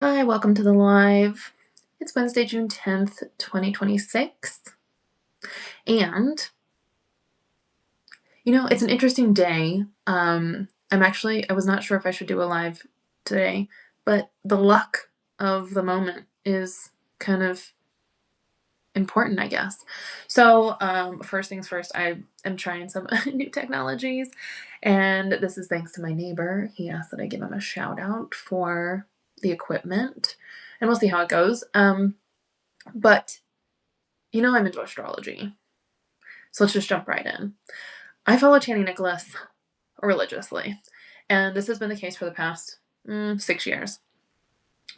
Hi, welcome to the live. It's Wednesday, June 10th, 2026. And, it's an interesting day. I was not sure if I should do a live today, but the luck of the moment is kind of important, I guess. So, first things first, I am trying some new technologies, and this is thanks to my neighbor. He asked that I give him a shout out for the equipment, and we'll see how it goes. But I'm into astrology, so let's just jump right in. I follow Channing Nicholas religiously, and this has been the case for the past 6 years.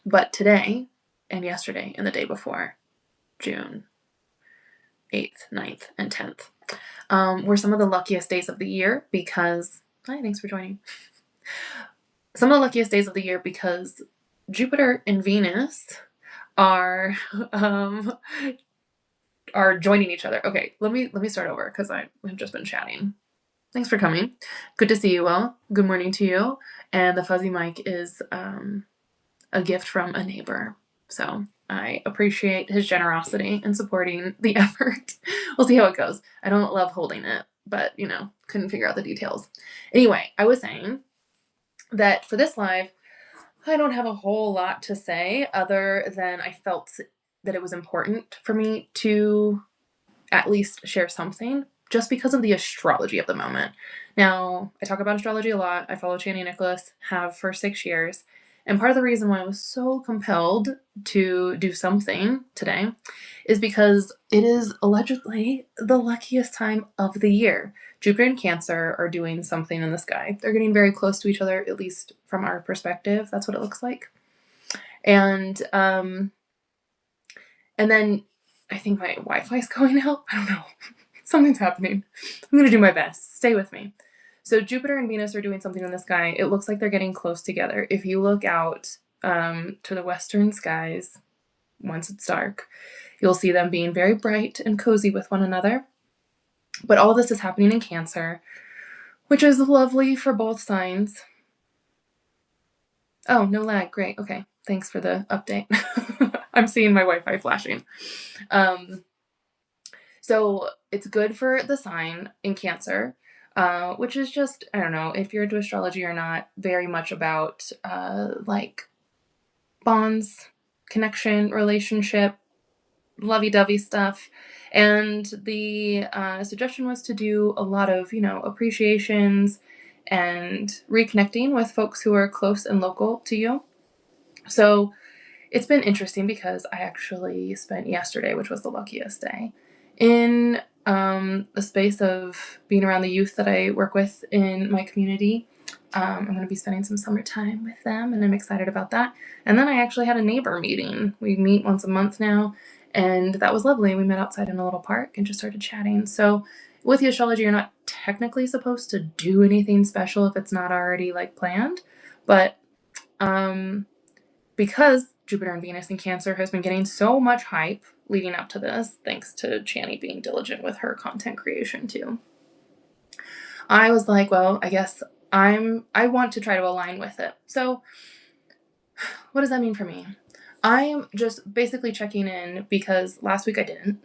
But today and yesterday and the day before, June 8th, 9th, and 10th, were some of the luckiest days of the year because, hi, thanks for joining. Some of the luckiest days of the year because Jupiter and Venus are joining each other. Okay, let me start over because I have just been chatting. Thanks for coming. Good to see you all. Good morning to you. And the fuzzy mic is a gift from a neighbor. So I appreciate his generosity in supporting the effort. We'll see how it goes. I don't love holding it, but couldn't figure out the details. Anyway, I was saying that for this live, I don't have a whole lot to say other than I felt that it was important for me to at least share something just because of the astrology of the moment. Now, I talk about astrology a lot. I follow Channing Nicholas, have for 6 years. And part of the reason why I was so compelled to do something today is because it is allegedly the luckiest time of the year. Jupiter and Cancer are doing something in the sky. They're getting very close to each other, at least from our perspective. That's what it looks like. And then I think my Wi-Fi is going out. I don't know. Something's happening. I'm going to do my best. Stay with me. So Jupiter and Venus are doing something in the sky. It looks like they're getting close together. If you look out to the western skies, once it's dark, you'll see them being very bright and cozy with one another. But all this is happening in Cancer, which is lovely for both signs. Oh, no lag. Great. Okay. Thanks for the update. I'm seeing my Wi-Fi flashing. So it's good for the sign in Cancer, which is just, I don't know, if you're into astrology or not, very much about like bonds, connection, relationship, lovey-dovey stuff. And the suggestion was to do a lot of, appreciations and reconnecting with folks who are close and local to you. So it's been interesting because I actually spent yesterday, which was the luckiest day, in the space of being around the youth that I work with in my community. I'm going to be spending some summertime with them, and I'm excited about that. And then I actually had a neighbor meeting. We meet once a month now, and that was lovely. We met outside in a little park and just started chatting. So with the astrology, you're not technically supposed to do anything special if it's not already planned, but because Jupiter and Venus in Cancer has been getting so much hype leading up to this, thanks to Channy being diligent with her content creation too, I was like, well, I guess I want to try to align with it. So what does that mean for me? I'm just basically checking in because last week I didn't.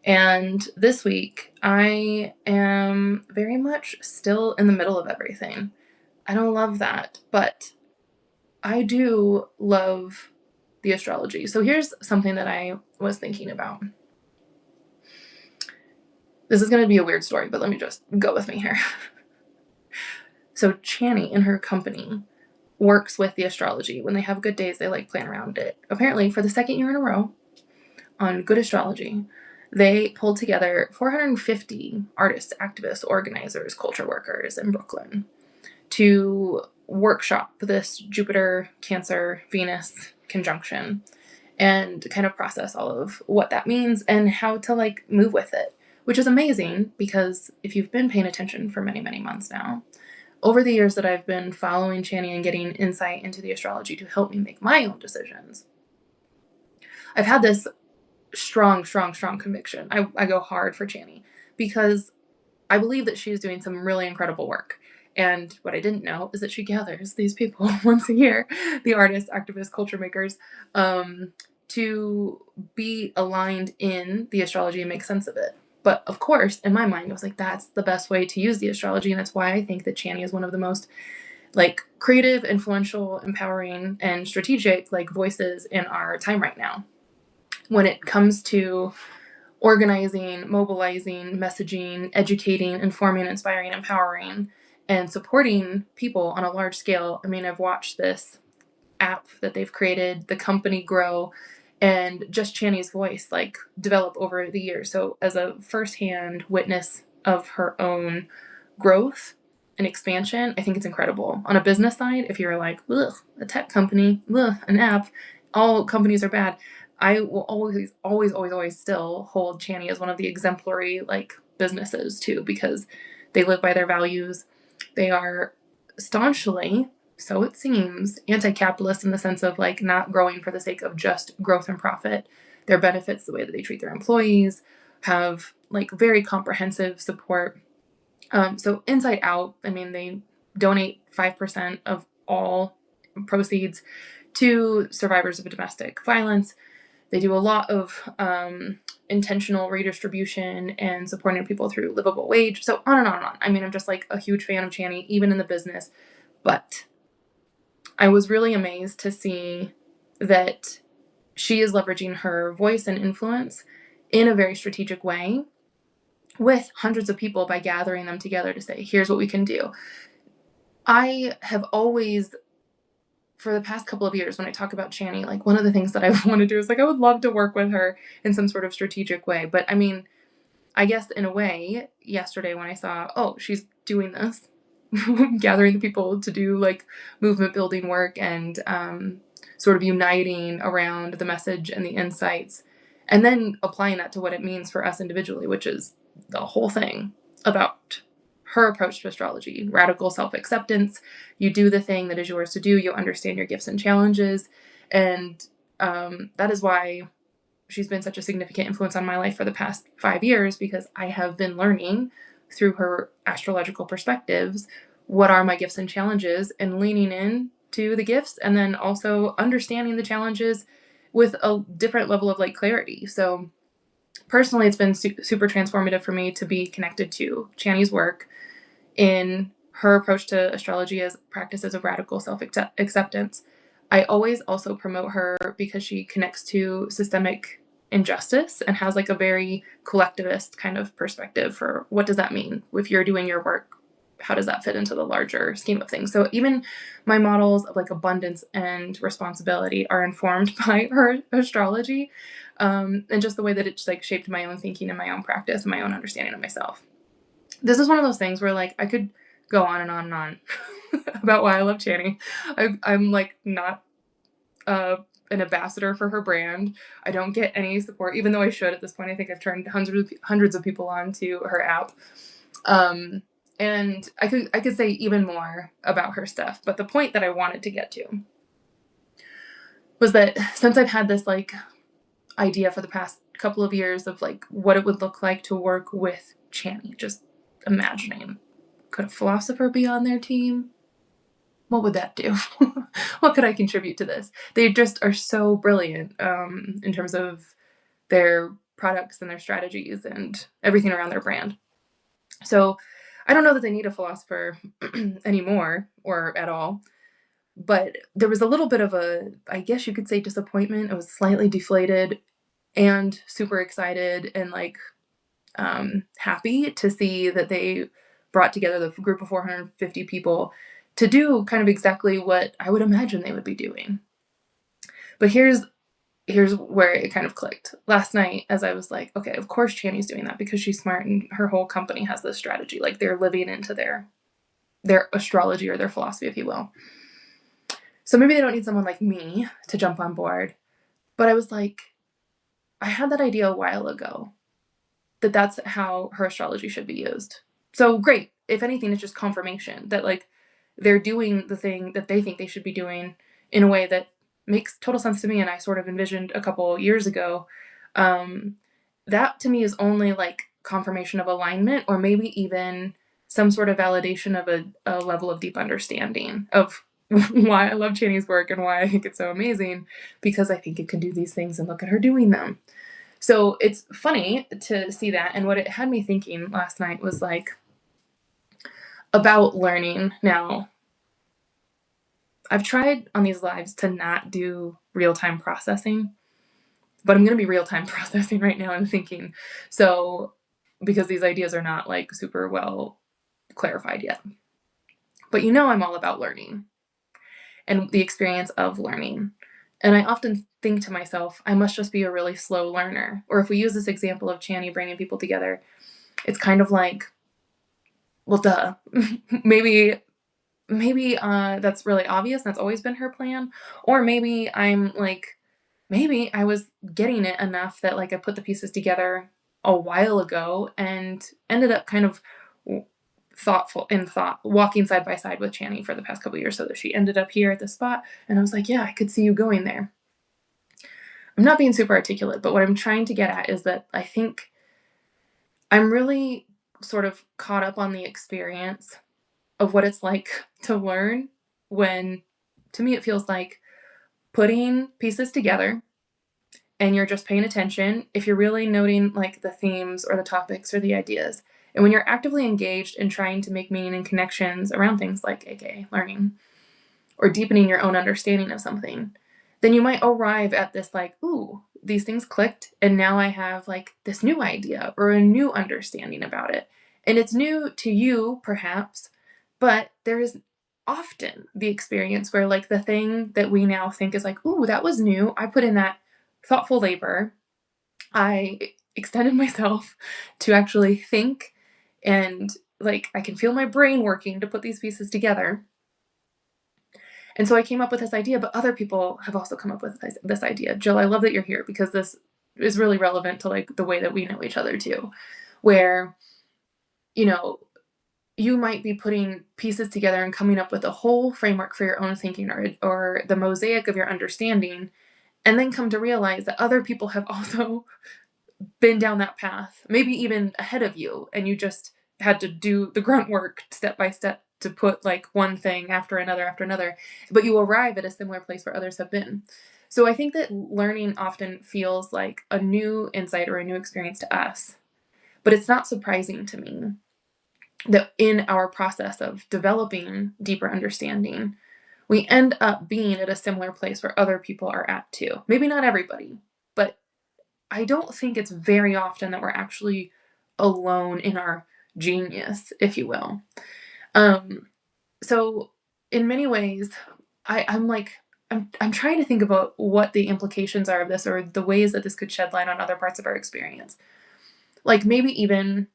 And this week I am very much still in the middle of everything. I don't love that, but I do love the astrology. So here's something that I was thinking about. This is going to be a weird story, but let me just go with me here. So Channy in her company works with the astrology. When they have good days, they plan around it. Apparently, for the second year in a row on Good Astrology, they pulled together 450 artists, activists, organizers, culture workers in Brooklyn to workshop this Jupiter, Cancer, Venus conjunction and kind of process all of what that means and how to move with it, which is amazing because if you've been paying attention for many, many months now, over the years that I've been following Channy and getting insight into the astrology to help me make my own decisions, I've had this strong conviction. I go hard for Channy because I believe that she's doing some really incredible work. And what I didn't know is that she gathers these people once a year, the artists, activists, culture makers, to be aligned in the astrology and make sense of it. But of course, in my mind, I was like, that's the best way to use the astrology. And that's why I think that Chani is one of the most like creative, influential, empowering, and strategic like voices in our time right now. When it comes to organizing, mobilizing, messaging, educating, informing, inspiring, empowering, and supporting people on a large scale. I mean, I've watched this app that they've created, the company grow, and just Chani's voice like develop over the years. So as a firsthand witness of her own growth and expansion, I think it's incredible. On a business side, if you're like, ugh, a tech company, ugh, an app, all companies are bad, I will always still hold Chani as one of the exemplary like businesses too, because they live by their values. They are staunchly, so it seems, anti-capitalist in the sense of like not growing for the sake of just growth and profit. Their benefits, the way that they treat their employees, have like very comprehensive support. So inside out, I mean, they donate 5% of all proceeds to survivors of domestic violence. They do a lot of intentional redistribution and supporting people through livable wage. So on and on and on. I mean, I'm just like a huge fan of Chani, even in the business. But I was really amazed to see that she is leveraging her voice and influence in a very strategic way with hundreds of people by gathering them together to say, here's what we can do. I have always, for the past couple of years, when I talk about Chani, like one of the things that I want to do is like, I would love to work with her in some sort of strategic way. But I mean, I guess in a way, yesterday when I saw, oh, she's doing this, gathering the people to do like movement building work and sort of uniting around the message and the insights, and then applying that to what it means for us individually, which is the whole thing about her approach to astrology, radical self-acceptance. You do the thing that is yours to do. You understand your gifts and challenges. And that is why she's been such a significant influence on my life for the past 5 years, because I have been learning through her astrological perspectives what are my gifts and challenges and leaning in to the gifts, and then also understanding the challenges with a different level of like clarity. So personally, it's been super transformative for me to be connected to Chani's work in her approach to astrology as practices of radical self-acceptance. I always also promote her because she connects to systemic injustice and has like a very collectivist kind of perspective for what does that mean if you're doing your work, how does that fit into the larger scheme of things. So even my models of like abundance and responsibility are informed by her astrology, and just the way that it's like shaped my own thinking and my own practice and my own understanding of myself. This is one of those things where like I could go on and on and on about why I love Chani. I'm like not an ambassador for her brand. I don't get any support, even though I should at this point. I think I've turned hundreds of people onto her app. And I could say even more about her stuff. But the point that I wanted to get to was that since I've had this like idea for the past couple of years of like what it would look like to work with Chani, just imagining, could a philosopher be on their team? What would that do? What could I contribute to this? They just are so brilliant in terms of their products and their strategies and everything around their brand. So I don't know that they need a philosopher anymore or at all, but there was a little bit of a, I guess you could say, disappointment. I was slightly deflated and super excited and like happy to see that they brought together the group of 450 people to do kind of exactly what I would imagine they would be doing. But here's where it kind of clicked. Last night, as I was like, okay, of course Chani's doing that because she's smart and her whole company has this strategy. Like they're living into their astrology or their philosophy, if you will. So maybe they don't need someone like me to jump on board. But I was like, I had that idea a while ago that that's how her astrology should be used. So great. If anything, it's just confirmation that like they're doing the thing that they think they should be doing in a way that makes total sense to me. And I sort of envisioned a couple years ago. That to me is only like confirmation of alignment, or maybe even some sort of validation of a level of deep understanding of why I love Channy's work and why I think it's so amazing, because I think it can do these things and look at her doing them. So it's funny to see that. And what it had me thinking last night was like about learning. Now, I've tried on these lives to not do real-time processing, but I'm going to be real-time processing right now and thinking. So, because these ideas are not like super well clarified yet. But I'm all about learning and the experience of learning. And I often think to myself, I must just be a really slow learner. Or if we use this example of Channy bringing people together, it's kind of like, well, duh. maybe that's really obvious. That's always been her plan. Or maybe maybe I was getting it enough that like I put the pieces together a while ago and ended up kind of walking side by side with Channy for the past couple of years, so that she ended up here at this spot. And I was like, yeah, I could see you going there. I'm not being super articulate, but what I'm trying to get at is that I think I'm really sort of caught up on the experience of what it's like to learn, when to me it feels like putting pieces together and you're just paying attention, if you're really noting like the themes or the topics or the ideas. And when you're actively engaged in trying to make meaning and connections around things like AKA learning or deepening your own understanding of something, then you might arrive at this like, ooh, these things clicked, and now I have like this new idea or a new understanding about it. And it's new to you, perhaps, but there is often the experience where like the thing that we now think is like, ooh, that was new. I put in that thoughtful labor. I extended myself to actually think, and like I can feel my brain working to put these pieces together. And so I came up with this idea, but other people have also come up with this idea. Jill, I love that you're here, because this is really relevant to like the way that we know each other too, where, you might be putting pieces together and coming up with a whole framework for your own thinking, or the mosaic of your understanding, and then come to realize that other people have also been down that path, maybe even ahead of you, and you just had to do the grunt work step by step to put like one thing after another, but you arrive at a similar place where others have been. So I think that learning often feels like a new insight or a new experience to us, but it's not surprising to me that in our process of developing deeper understanding, we end up being at a similar place where other people are at too. Maybe not everybody, but I don't think it's very often that we're actually alone in our genius, if you will. So in many ways, I'm trying to think about what the implications are of this, or the ways that this could shed light on other parts of our experience. Like maybe even,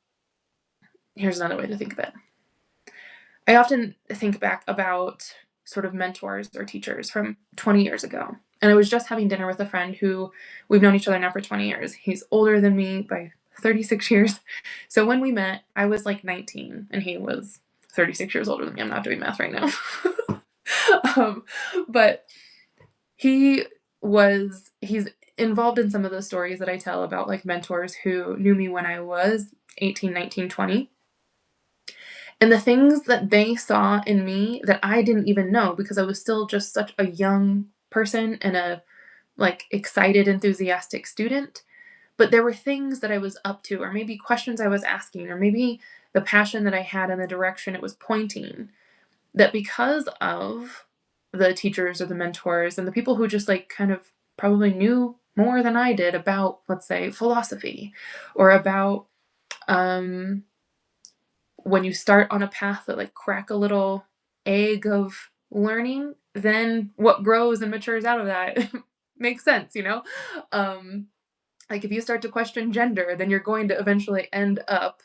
here's another way to think of it. I often think back about sort of mentors or teachers from 20 years ago. And I was just having dinner with a friend who we've known each other now for 20 years. He's older than me by 36 years. So when we met, I was like 19 and he was 36 years older than me. I'm not doing math right now. But he's involved in some of the stories that I tell about like mentors who knew me when I was 18, 19, 20. And the things that they saw in me that I didn't even know, because I was still just such a young person and a like excited, enthusiastic student. But there were things that I was up to, or maybe questions I was asking, or maybe the passion that I had in the direction it was pointing, that because of the teachers or the mentors and the people who just like kind of probably knew more than I did about, let's say, philosophy, or about when you start on a path that like crack a little egg of learning, then what grows and matures out of that makes sense, like if you start to question gender, then you're going to eventually end up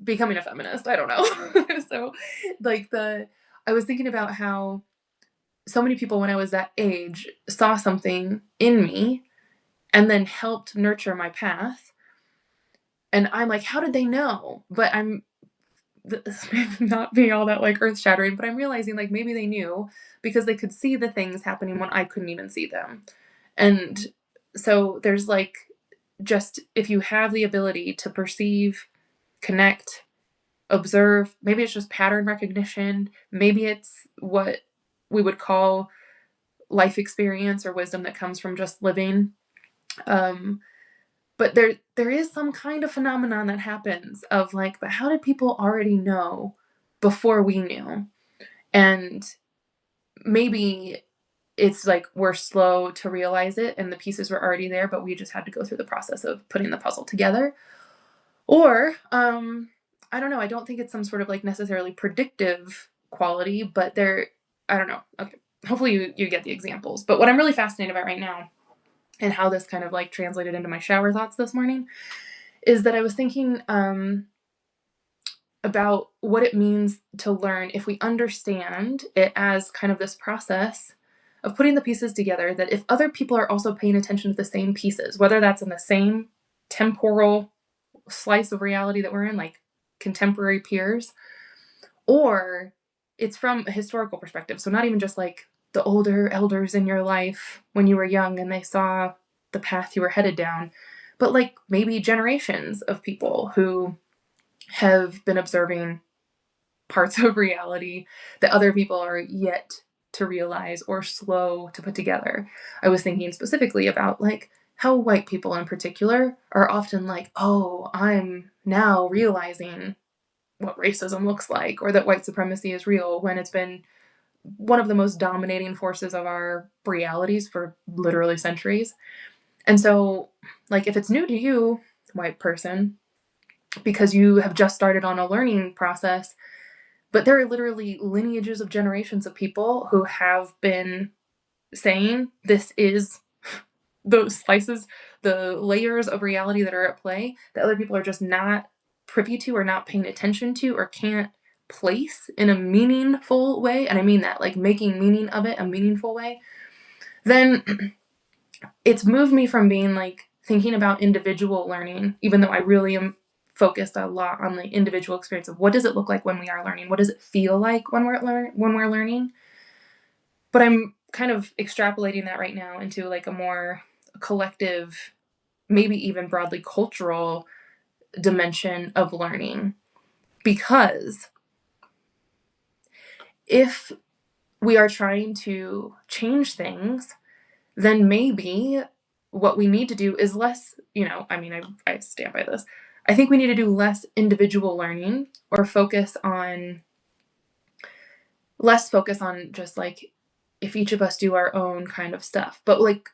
becoming a feminist. I don't know. So like I was thinking about how so many people when I was that age saw something in me and then helped nurture my path. And I'm like, how did they know? But I'm not being all that like earth shattering, but I'm realizing like maybe they knew because they could see the things happening when I couldn't even see them. And so there's like, just if you have the ability to perceive, connect, observe. Maybe it's just pattern recognition. Maybe it's what we would call life experience or wisdom that comes from just living. But there is some kind of phenomenon that happens of like, but how did people already know before we knew? And maybe it's like we're slow to realize it and the pieces were already there, but we just had to go through the process of putting the puzzle together. Or I don't know, I don't think it's some sort of like necessarily predictive quality, but I don't know. Okay. Hopefully you get the examples. But what I'm really fascinated about right now and how this kind of like translated into my shower thoughts this morning is that I was thinking about what it means to learn if we understand it as kind of this process of putting the pieces together, that if other people are also paying attention to the same pieces, whether that's in the same temporal slice of reality that we're in, like contemporary peers, or it's from a historical perspective. So not even just like the older elders in your life when you were young and they saw the path you were headed down, but like maybe generations of people who have been observing parts of reality that other people are yet to realize or slow to put together. I was thinking specifically about like how white people in particular are often like, oh, I'm now realizing what racism looks like or that white supremacy is real, when it's been one of the most dominating forces of our realities for literally centuries. And so, like, if it's new to you, white person, because you have just started on a learning process, but there are literally lineages of generations of people who have been saying this is those slices, the layers of reality that are at play that other people are just not privy to or not paying attention to or can't place in a meaningful way. And I mean that, like making meaning of it a meaningful way. Then it's moved me from being like thinking about individual learning, even though I really am focused a lot on the individual experience of what does it look like when we are learning? What does it feel like when we're learning? But I'm kind of extrapolating that right now into like a more collective, maybe even broadly cultural dimension of learning. Because if we are trying to change things, then maybe what we need to do is less, I mean, I stand by this. I think we need to do less individual learning or less focus on just like if each of us do our own kind of stuff. But like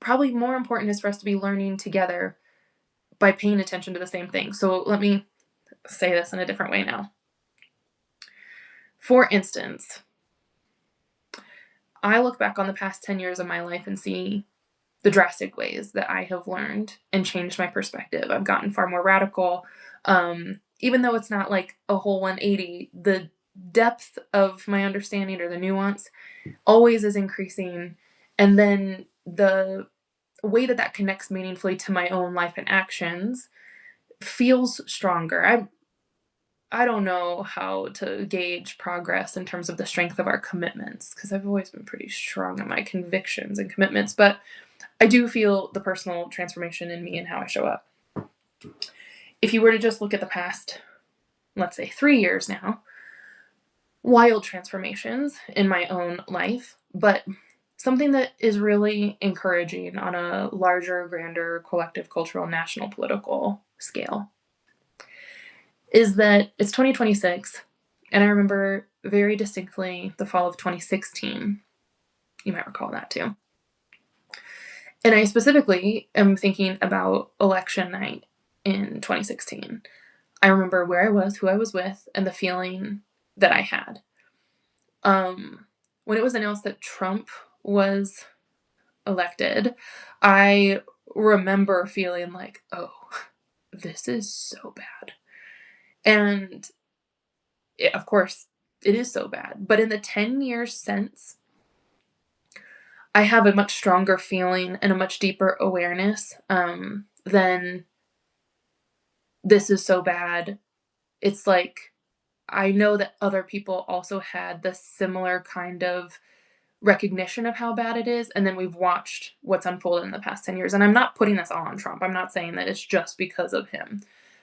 probably more important is for us to be learning together by paying attention to the same thing. So let me say this in a different way now. For instance, I look back on the past 10 years of my life and see the drastic ways that I have learned and changed my perspective. I've gotten far more radical. Even though it's not like a whole 180, the depth of my understanding or the nuance always is increasing. And then the way that connects meaningfully to my own life and actions feels stronger. I don't know how to gauge progress in terms of the strength of our commitments, because I've always been pretty strong in my convictions and commitments, but I do feel the personal transformation in me and how I show up. If you were to just look at the past, let's say 3 years now, wild transformations in my own life, but something that is really encouraging on a larger, grander, collective, cultural, national, political scale is that it's 2026, and I remember very distinctly the fall of 2016. You might recall that too. And I specifically am thinking about election night in 2016. I remember where I was, who I was with, and the feeling that I had. When it was announced that Trump was elected, I remember feeling like, oh, this is so bad. And of course, it is so bad. But in the 10 years since, I have a much stronger feeling and a much deeper awareness than this is so bad. It's like I know that other people also had the similar kind of recognition of how bad it is, and then we've watched what's unfolded in the past 10 years. And I'm not putting this all on Trump. I'm not saying that it's just because of him.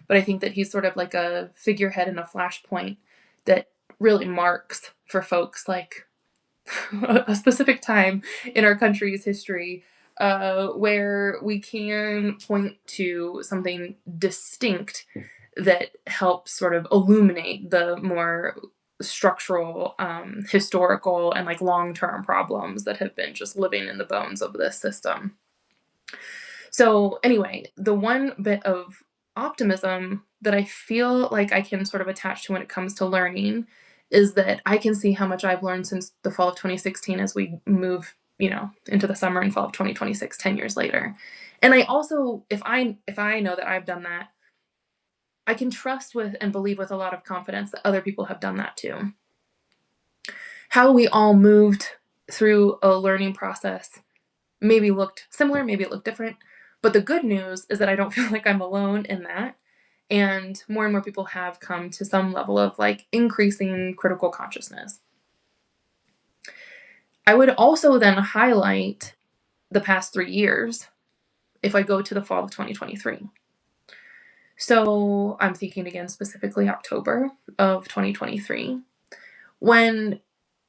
but I think that he's sort of like a figurehead and a flashpoint that really marks for folks like a specific time in our country's history where we can point to something distinct that helps sort of illuminate the more structural, historical, and like long-term problems that have been just living in the bones of this system. So anyway, the one bit of optimism that I feel like I can sort of attach to when it comes to learning is that I can see how much I've learned since the fall of 2016 as we move, into the summer and fall of 2026, 10 years later. And I also, if I know that I've done that, I can trust with and believe with a lot of confidence that other people have done that too. How we all moved through a learning process maybe looked similar, maybe it looked different. But the good news is that I don't feel like I'm alone in that. And more people have come to some level of like increasing critical consciousness. I would also then highlight the past 3 years if I go to the fall of 2023. So I'm thinking again specifically October of 2023, when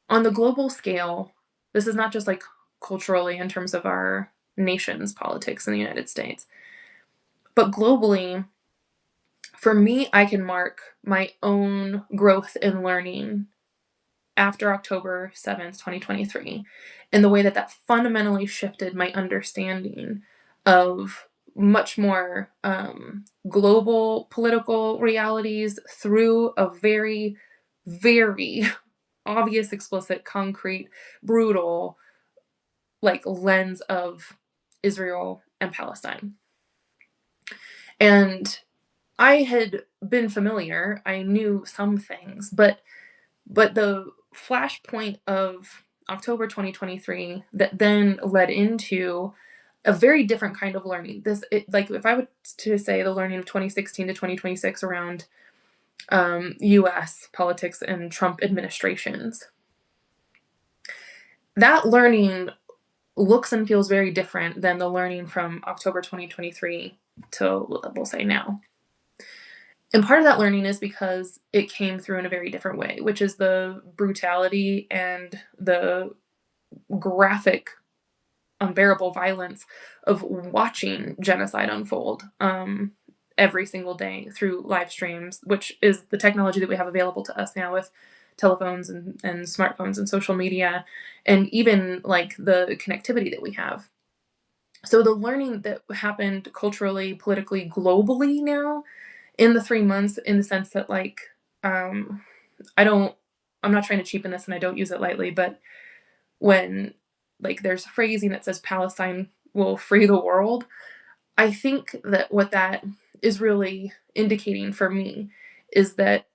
on the global scale, this is not just like culturally in terms of our nation's politics in the United States, but globally, for me, I can mark my own growth in learning after October 7th, 2023, in the way that that fundamentally shifted my understanding of much more global political realities through a very, very obvious, explicit, concrete, brutal, like lens of Israel and Palestine. And I had been familiar, I knew some things, but the flashpoint of October 2023 that then led into a very different kind of learning. Like if I were to say the learning of 2016 to 2026 around US politics and Trump administrations, that learning looks and feels very different than the learning from October 2023 to, we'll say, now. And part of that learning is because it came through in a very different way, which is the brutality and the graphic, unbearable violence of watching genocide unfold every single day through live streams, which is the technology that we have available to us now with telephones and smartphones and social media, and even like the connectivity that we have. So the learning that happened culturally, politically, globally now in the 3 months, in the sense that like, I'm not trying to cheapen this and I don't use it lightly, but when like there's phrasing that says Palestine will free the world, I think that what that is really indicating for me is that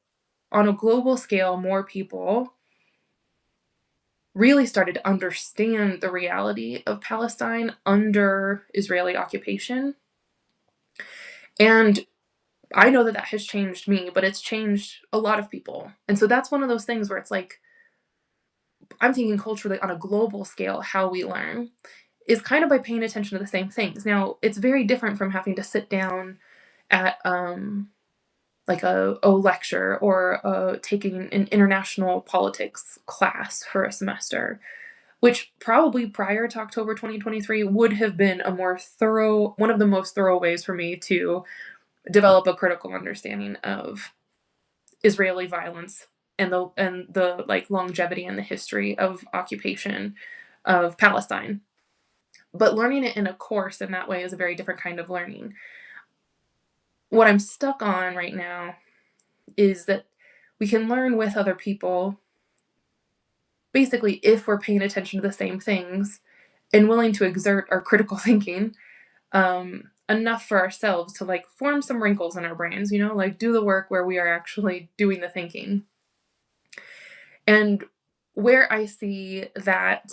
on a global scale, more people really started to understand the reality of Palestine under Israeli occupation. And I know that has changed me, but it's changed a lot of people. And so that's one of those things where it's like, I'm thinking culturally on a global scale, how we learn is kind of by paying attention to the same things. Now, it's very different from having to sit down at like a lecture or taking an international politics class for a semester, which probably prior to October 2023 would have been one of the most thorough ways for me to develop a critical understanding of Israeli violence and the like longevity and the history of occupation of Palestine. But learning it in a course in that way is a very different kind of learning. What I'm stuck on right now is that we can learn with other people, basically, if we're paying attention to the same things and willing to exert our critical thinking enough for ourselves to like form some wrinkles in our brains, like do the work where we are actually doing the thinking. And where I see that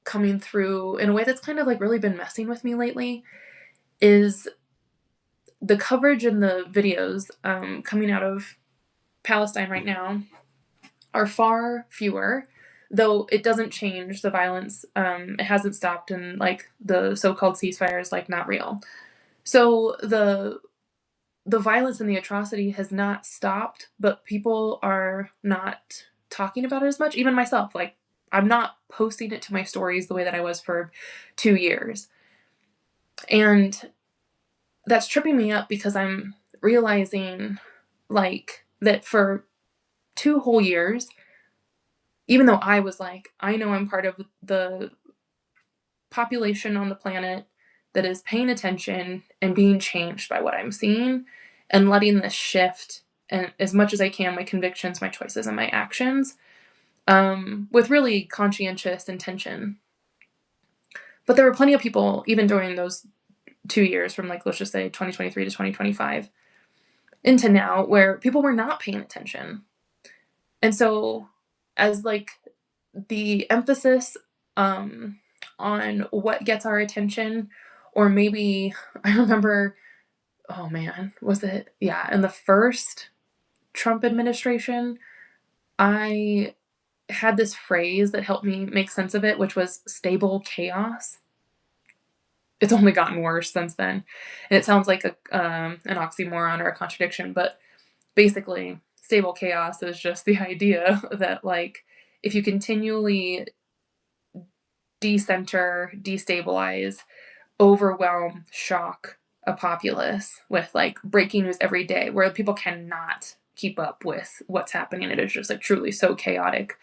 coming through in a way that's kind of like really been messing with me lately is the coverage and the videos coming out of Palestine right now are far fewer, though it doesn't change the violence. It hasn't stopped, and like the so-called ceasefire is like not real. So the the violence and the atrocity has not stopped, but people are not talking about it as much. Even myself, like, I'm not posting it to my stories the way that I was for 2 years. And that's tripping me up because I'm realizing, like, that for 2 whole years, even though I was like, I know I'm part of the population on the planet that is paying attention and being changed by what I'm seeing and letting this shift, and as much as I can, my convictions, my choices, and my actions, with really conscientious intention. But there were plenty of people, even during those 2 years, from, like, let's just say 2023 to 2025 into now, where people were not paying attention. And so, as, like, the emphasis on what gets our attention, or maybe I remember, oh man, was it? Yeah, in the first Trump administration, I had this phrase that helped me make sense of it, which was stable chaos. It's only gotten worse since then. And it sounds like an oxymoron or a contradiction, but basically, stable chaos is just the idea that, like, if you continually decenter, destabilize, overwhelm, shock a populace with, like, breaking news every day where people cannot keep up with what's happening, it is just, like, truly so chaotic.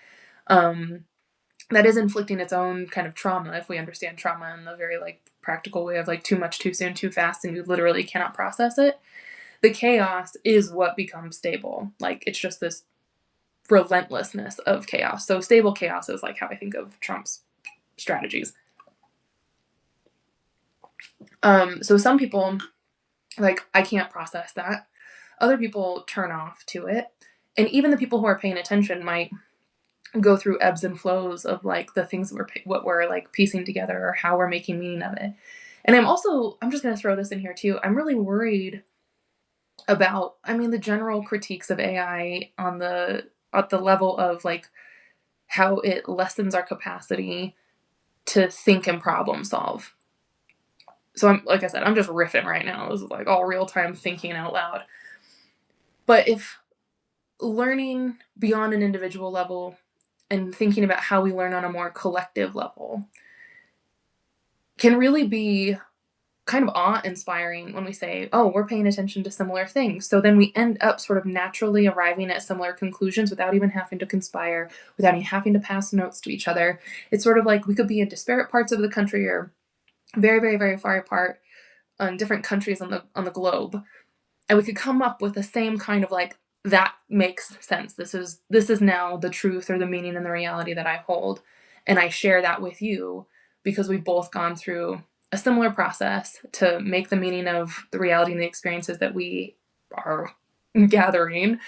That is inflicting its own kind of trauma, if we understand trauma in the very, like, practical way of, like, too much, too soon, too fast, and you literally cannot process it. The chaos is what becomes stable. Like, it's just this relentlessness of chaos. So stable chaos is, like, how I think of Trump's strategies. So some people, like, I can't process that. Other people turn off to it. And even the people who are paying attention might go through ebbs and flows of, like, the things that what we're, like, piecing together or how we're making meaning of it. And I'm just going to throw this in here too. I'm really worried about, I mean, the general critiques of AI at the level of, like, how it lessens our capacity to think and problem solve. So like I said, I'm just riffing right now. This is, like, all real time thinking out loud. But if learning beyond an individual level and thinking about how we learn on a more collective level can really be kind of awe-inspiring when we say, oh, we're paying attention to similar things. So then we end up sort of naturally arriving at similar conclusions without even having to conspire, without even having to pass notes to each other. It's sort of like we could be in disparate parts of the country or very, very, very far apart on different countries on the globe, and we could come up with the same kind of, like, that makes sense. This is now the truth or the meaning and the reality that I hold, and I share that with you because we've both gone through a similar process to make the meaning of the reality and the experiences that we are gathering.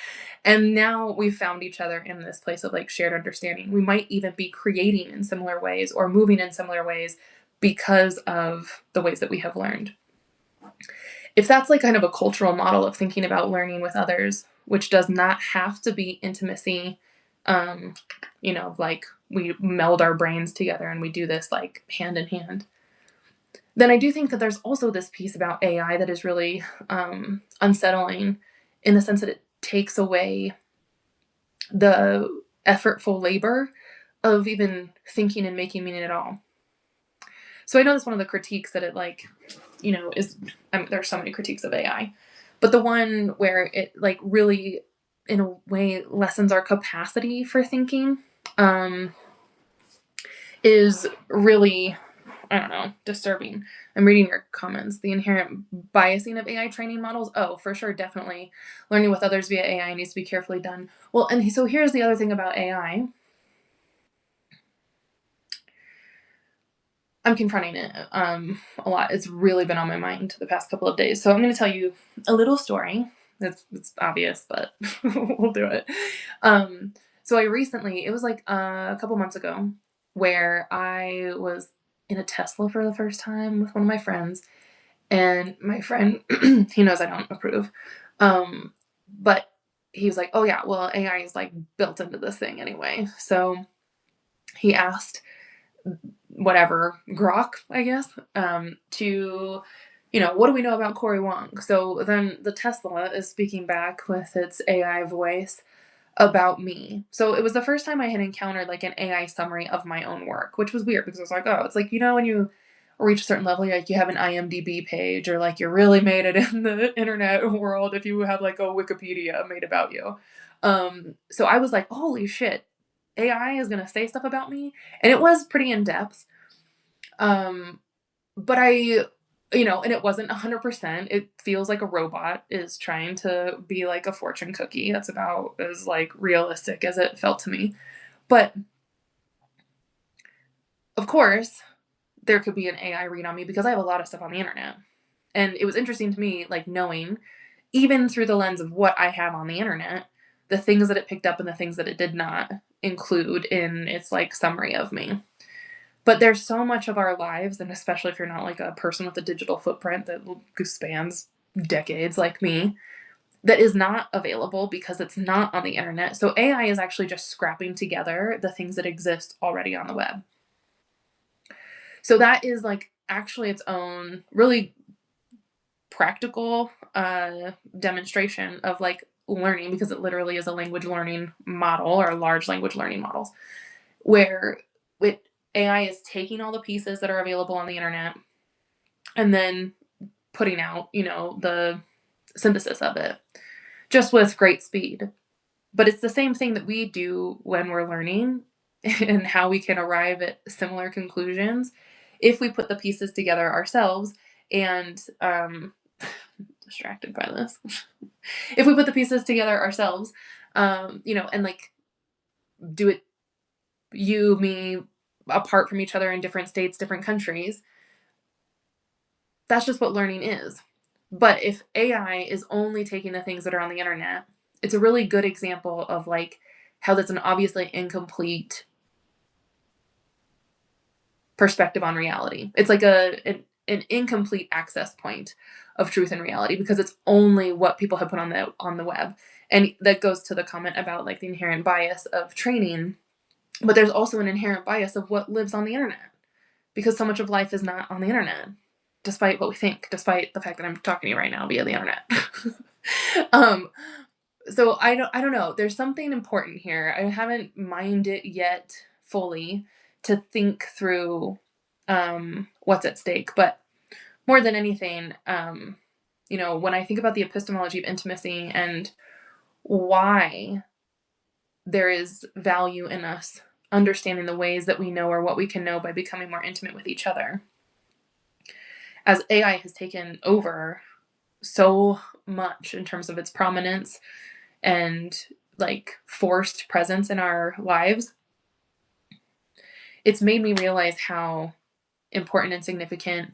And now we've found each other in this place of, like, shared understanding. We might even be creating in similar ways or moving in similar ways because of the ways that we have learned. If that's, like, kind of a cultural model of thinking about learning with others, which does not have to be intimacy, like, we meld our brains together and we do this, like, hand in hand, then I do think that there's also this piece about AI that is really unsettling, in the sense that it takes away the effortful labor of even thinking and making meaning at all. So I know that's one of the critiques that it, like, is, there's so many critiques of AI, but the one where it, like, really, in a way, lessens our capacity for thinking, is really, I don't know, disturbing. I'm reading your comments. The inherent biasing of AI training models. Oh, for sure, definitely. Learning with others via AI needs to be carefully done. Well, and so here's the other thing about AI. I'm confronting it a lot. It's really been on my mind the past couple of days. So I'm going to tell you a little story. It's obvious, but we'll do it. So it was like a couple months ago, where I was in a Tesla for the first time with one of my friends. And my friend, he knows I don't approve. But he was like, oh yeah, well, AI is, like, built into this thing anyway. So he asked whatever Grok, I guess, to what do we know about Cori Wong? So then the Tesla is speaking back with its AI voice about me. So it was the first time I had encountered like an AI summary of my own work, which was weird because I was like, oh, it's like, when you reach a certain level, like you have an IMDb page, or like you really made it in the internet world if you have like a Wikipedia made about you. So I was like, holy shit, AI is gonna say stuff about me. And it was pretty in depth. But and it wasn't 100%. It feels like a robot is trying to be like a fortune cookie. That's about as like realistic as it felt to me. But of course, there could be an AI read on me because I have a lot of stuff on the internet. And it was interesting to me, like knowing, even through the lens of what I have on the internet, the things that it picked up and the things that it did not include in its like summary of me. But there's so much of our lives, and especially if you're not like a person with a digital footprint that spans decades like me, that is not available because it's not on the internet. So AI is actually just scrapping together the things that exist already on the web. So that is like actually its own really practical demonstration of like learning, because it literally is a language learning model, or large language learning models, where it AI is taking all the pieces that are available on the internet and then putting out, the synthesis of it, just with great speed. But it's the same thing that we do when we're learning, and how we can arrive at similar conclusions if we put the pieces together ourselves. And distracted by this. If we put the pieces together ourselves, and like do it, you, me, apart from each other in different states, different countries, that's just what learning is. But if AI is only taking the things that are on the internet, it's a really good example of like how that's an obviously incomplete perspective on reality. It's like an incomplete access point of truth and reality, because it's only what people have put on the web. And that goes to the comment about like the inherent bias of training, but there's also an inherent bias of what lives on the internet, because so much of life is not on the internet, despite what we think, despite the fact that I'm talking to you right now via the internet. So I don't know. There's something important here. I haven't mined it yet fully to think through what's at stake. But more than anything, when I think about the epistemology of intimacy and why there is value in us understanding the ways that we know, or what we can know, by becoming more intimate with each other, as AI has taken over so much in terms of its prominence and like forced presence in our lives, it's made me realize how important and significant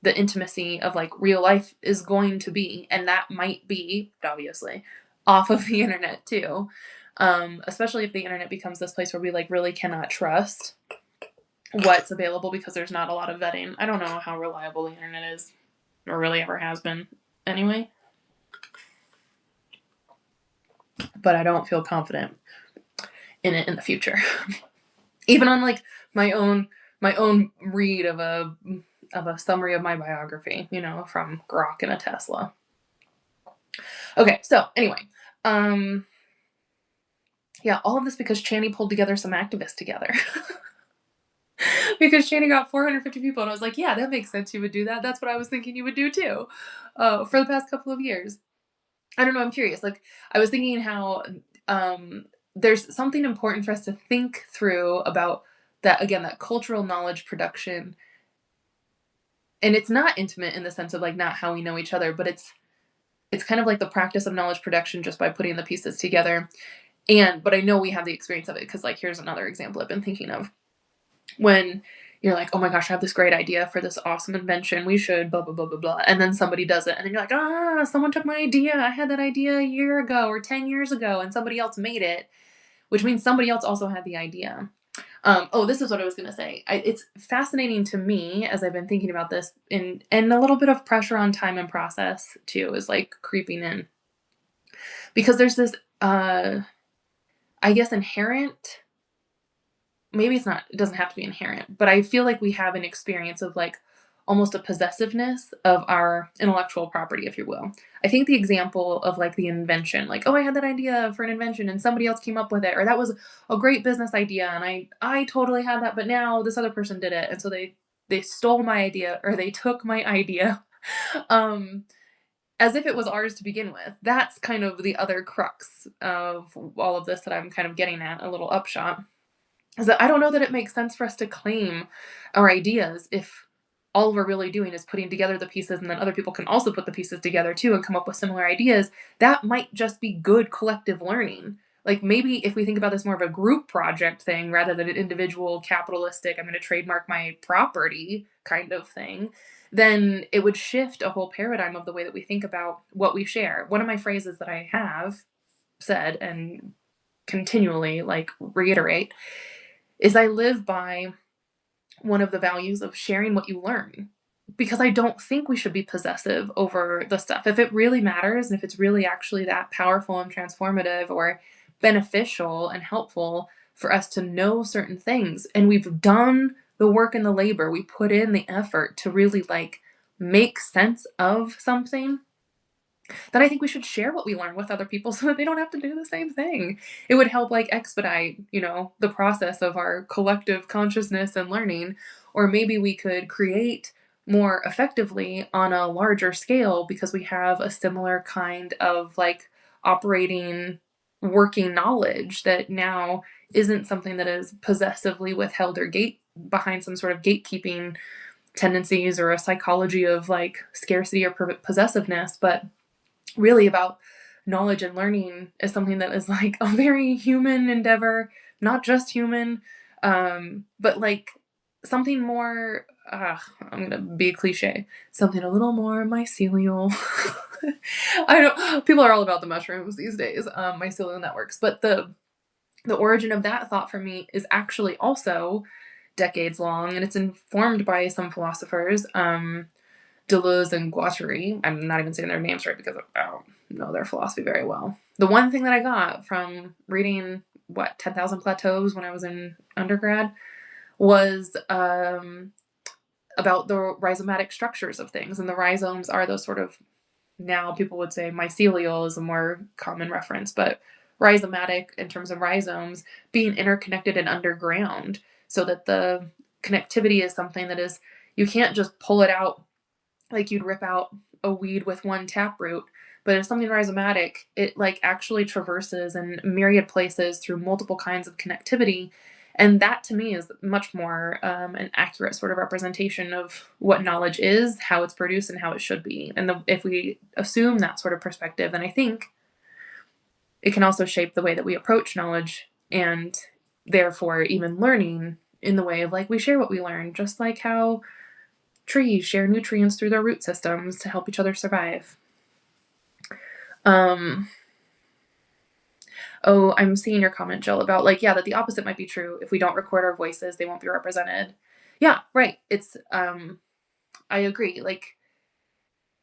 the intimacy of like real life is going to be. And that might be, obviously, off of the internet too. Especially if the internet becomes this place where we like really cannot trust what's available because there's not a lot of vetting. I don't know how reliable the internet is, or really ever has been anyway. But I don't feel confident in it in the future. Even on like my own read of a summary of my biography, from Grok and a Tesla. Okay, so anyway, yeah, all of this because Channy pulled together some activists together. Because Channy got 450 people, and I was like, yeah, that makes sense. You would do that. That's what I was thinking you would do too, for the past couple of years. I don't know. I'm curious. Like, I was thinking how there's something important for us to think through about that. Again, that cultural knowledge production, and it's not intimate in the sense of like not how we know each other, but it's kind of like the practice of knowledge production just by putting the pieces together. But I know we have the experience of it, because like here's another example I've been thinking of. When you're like, oh my gosh, I have this great idea for this awesome invention, we should blah blah blah blah blah, and then somebody does it, and then you're like, someone took my idea, I had that idea a year ago or 10 years ago, and somebody else made it, which means somebody else also had the idea. This is what I was going to say. It's fascinating to me as I've been thinking about this, and a little bit of pressure on time and process too is like creeping in, because there's this I guess inherent, maybe it's not, it doesn't have to be inherent, but I feel like we have an experience of like almost a possessiveness of our intellectual property, if you will. I think the example of like the invention, like, oh, I had that idea for an invention and somebody else came up with it, or that was a great business idea and I totally had that, but now this other person did it. And so they stole my idea, or they took my idea um as if it was ours to begin with. That's kind of the other crux of all of this that I'm kind of getting at, a little upshot, is that I don't know that it makes sense for us to claim our ideas if all we're really doing is putting together the pieces, and then other people can also put the pieces together too and come up with similar ideas. That might just be good collective learning. Like maybe if we think about this more of a group project thing rather than an individual capitalistic, I'm going to trademark my property kind of thing, then it would shift a whole paradigm of the way that we think about what we share. One of my phrases that I have said and continually like reiterate is I live by one of the values of sharing what you learn, because I don't think we should be possessive over the stuff. If it really matters and if it's really actually that powerful and transformative or beneficial and helpful for us to know certain things, and we've done the work and the labor, we put in the effort to really like make sense of something, then I think we should share what we learn with other people so that they don't have to do the same thing. It would help like expedite, the process of our collective consciousness and learning. Or maybe we could create more effectively on a larger scale because we have a similar kind of like operating working knowledge that now isn't something that is possessively withheld or gate behind some sort of gatekeeping tendencies or a psychology of like scarcity or possessive-ness, but really about knowledge and learning is something that is like a very human endeavor, not just human, but like something more, I'm gonna be a cliche, something a little more mycelial. I don't, people are all about the mushrooms these days, mycelial networks, but the origin of that thought for me is actually also decades long, and it's informed by some philosophers, Deleuze and Guattari. I'm not even saying their names right because I don't know their philosophy very well. The one thing that I got from reading 10,000 Plateaus when I was in undergrad was about the rhizomatic structures of things, and the rhizomes are those sort of, now people would say mycelial is a more common reference, but rhizomatic in terms of rhizomes being interconnected and underground, so that the connectivity is something that is, you can't just pull it out like you'd rip out a weed with one taproot. But if something rhizomatic, it like actually traverses in myriad places through multiple kinds of connectivity. And that to me is much more an accurate sort of representation of what knowledge is, how it's produced, and how it should be. And if we assume that sort of perspective, then I think it can also shape the way that we approach knowledge, and therefore even learning, in the way of like we share what we learn, just like how trees share nutrients through their root systems to help each other survive. Oh, I'm seeing your comment, Jill, about like, yeah, that the opposite might be true. If we don't record our voices, they won't be represented. Yeah, right. It's, I agree. Like,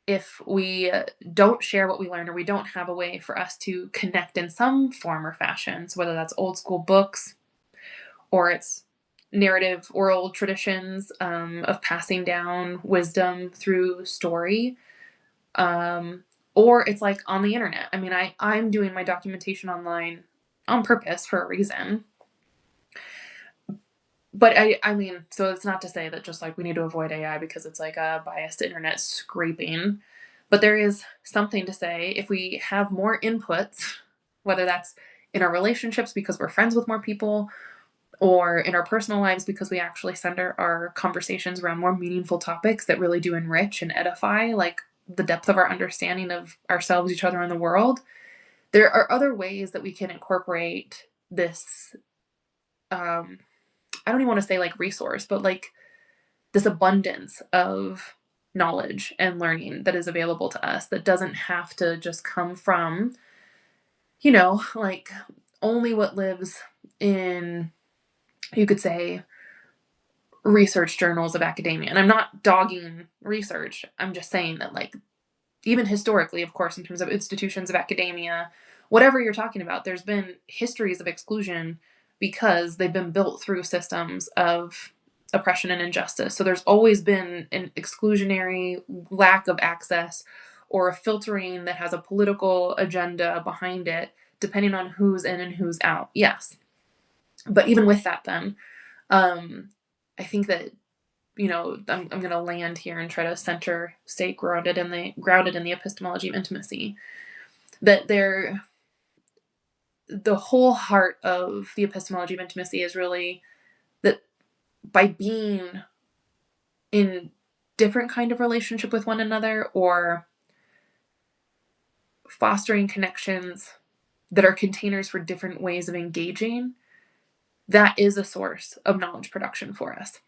if we don't share what we learn, or we don't have a way for us to connect in some form or fashion, so whether that's old school books or it's narrative oral traditions of passing down wisdom through story, or it's like on the internet. I mean, I'm doing my documentation online on purpose for a reason. But I mean, so it's not to say that just like we need to avoid AI because it's like a biased internet scraping. But there is something to say if we have more inputs, whether that's in our relationships because we're friends with more people, or in our personal lives because we actually center our conversations around more meaningful topics that really do enrich and edify, like the depth of our understanding of ourselves, each other, and the world. There are other ways that we can incorporate this, I don't even want to say like resource, but like this abundance of knowledge and learning that is available to us, that doesn't have to just come from, like only what lives in, you could say, research journals of academia. And I'm not dogging research. I'm just saying that, like, even historically, of course, in terms of institutions of academia, whatever you're talking about, there's been histories of exclusion because they've been built through systems of oppression and injustice. So there's always been an exclusionary lack of access or a filtering that has a political agenda behind it, depending on who's in and who's out. Yes. But even with that, then, I think that, I'm going to land here and try to stay grounded in the epistemology of intimacy. That the whole heart of the epistemology of intimacy is really that by being in different kind of relationship with one another, or fostering connections that are containers for different ways of engaging, that is a source of knowledge production for us.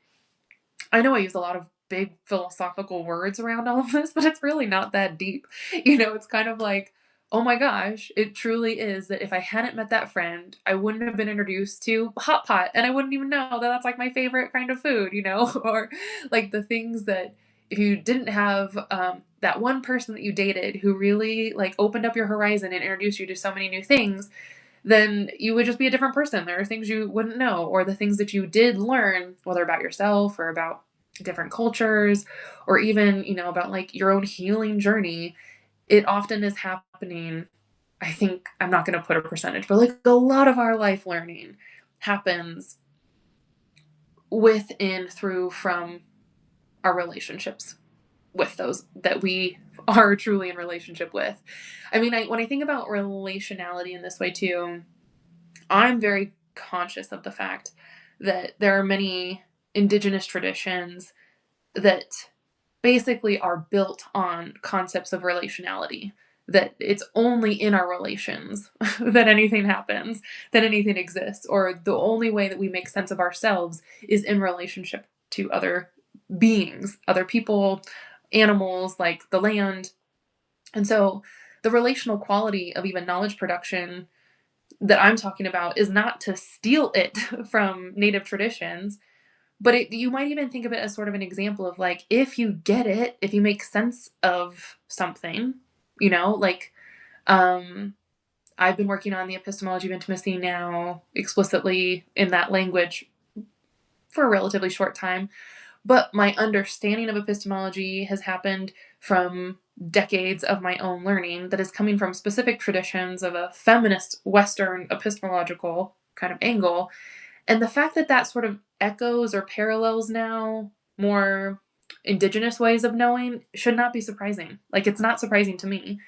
I know I use a lot of big philosophical words around all of this, but it's really not that deep. It's kind of like, oh my gosh, it truly is that if I hadn't met that friend, I wouldn't have been introduced to hot pot, and I wouldn't even know that that's like my favorite kind of food, or like the things that if you didn't have that one person that you dated who really like opened up your horizon and introduced you to so many new things, then you would just be a different person. There are things you wouldn't know, or the things that you did learn, whether about yourself or about different cultures, or even, about like your own healing journey. It often is happening. I think I'm not going to put a percentage, but like a lot of our life learning happens from our relationships with those that we are truly in relationship with. I mean, when I think about relationality in this way too, I'm very conscious of the fact that there are many indigenous traditions that basically are built on concepts of relationality, that it's only in our relations that anything happens, that anything exists, or the only way that we make sense of ourselves is in relationship to other beings, other people, animals, like the land. And so the relational quality of even knowledge production that I'm talking about is not to steal it from native traditions, but you might even think of it as sort of an example of like, if you get it, if you make sense of something, like, I've been working on the epistemology of intimacy now explicitly in that language for a relatively short time. But my understanding of epistemology has happened from decades of my own learning that is coming from specific traditions of a feminist Western epistemological kind of angle. And the fact that that sort of echoes or parallels now more indigenous ways of knowing should not be surprising. Like, it's not surprising to me.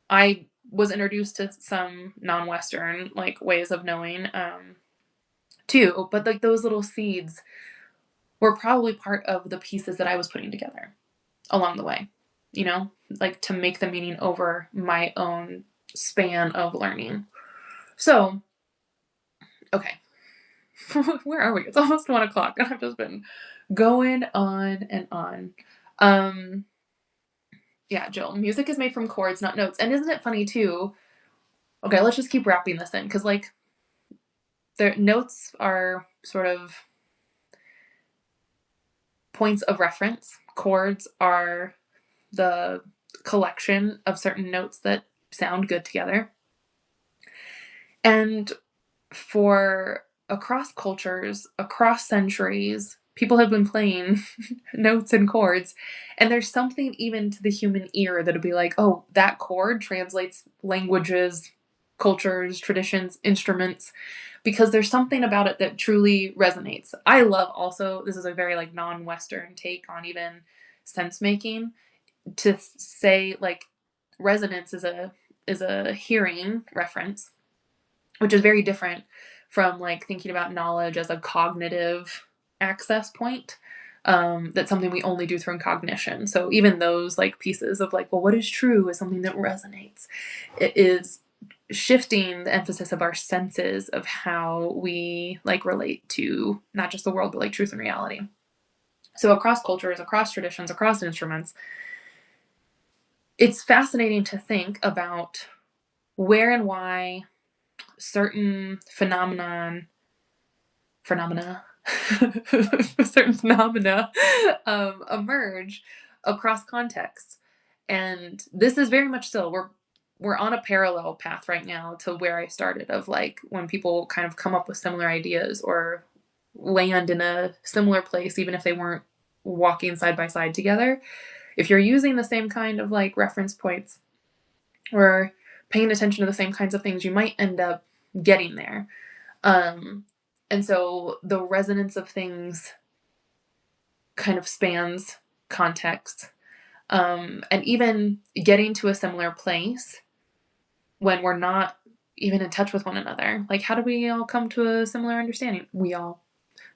I was introduced to some non-Western like ways of knowing too, but like those little seeds were probably part of the pieces that I was putting together along the way, like to make the meaning over my own span of learning. So, okay. Where are we? It's almost 1:00 and I've just been going on and on. Yeah, Jill, music is made from chords, not notes. And isn't it funny too? Okay, let's just keep wrapping this in, because like the notes are sort of points of reference. Chords are the collection of certain notes that sound good together. And for across cultures, across centuries, people have been playing notes and chords, and there's something even to the human ear that'll be like, oh, that chord translates languages, cultures, traditions, instruments, because there's something about it that truly resonates. I love also, this is a very like non-Western take on even sense making, to say like resonance is a hearing reference, which is very different from like thinking about knowledge as a cognitive access point. That's something we only do through cognition. So even those like pieces of like, well, what is true is something that resonates. It is shifting the emphasis of our senses of how we like relate to not just the world, but like truth and reality. So across cultures, across traditions, across instruments, it's fascinating to think about where and why certain phenomena certain phenomena emerge across contexts. And this is very much so, we're on a parallel path right now to where I started, of like when people kind of come up with similar ideas or land in a similar place, even if they weren't walking side by side together. If you're using the same kind of like reference points or paying attention to the same kinds of things, you might end up getting there. And so the resonance of things kind of spans context. And even getting to a similar place when we're not even in touch with one another. Like, how do we all come to a similar understanding?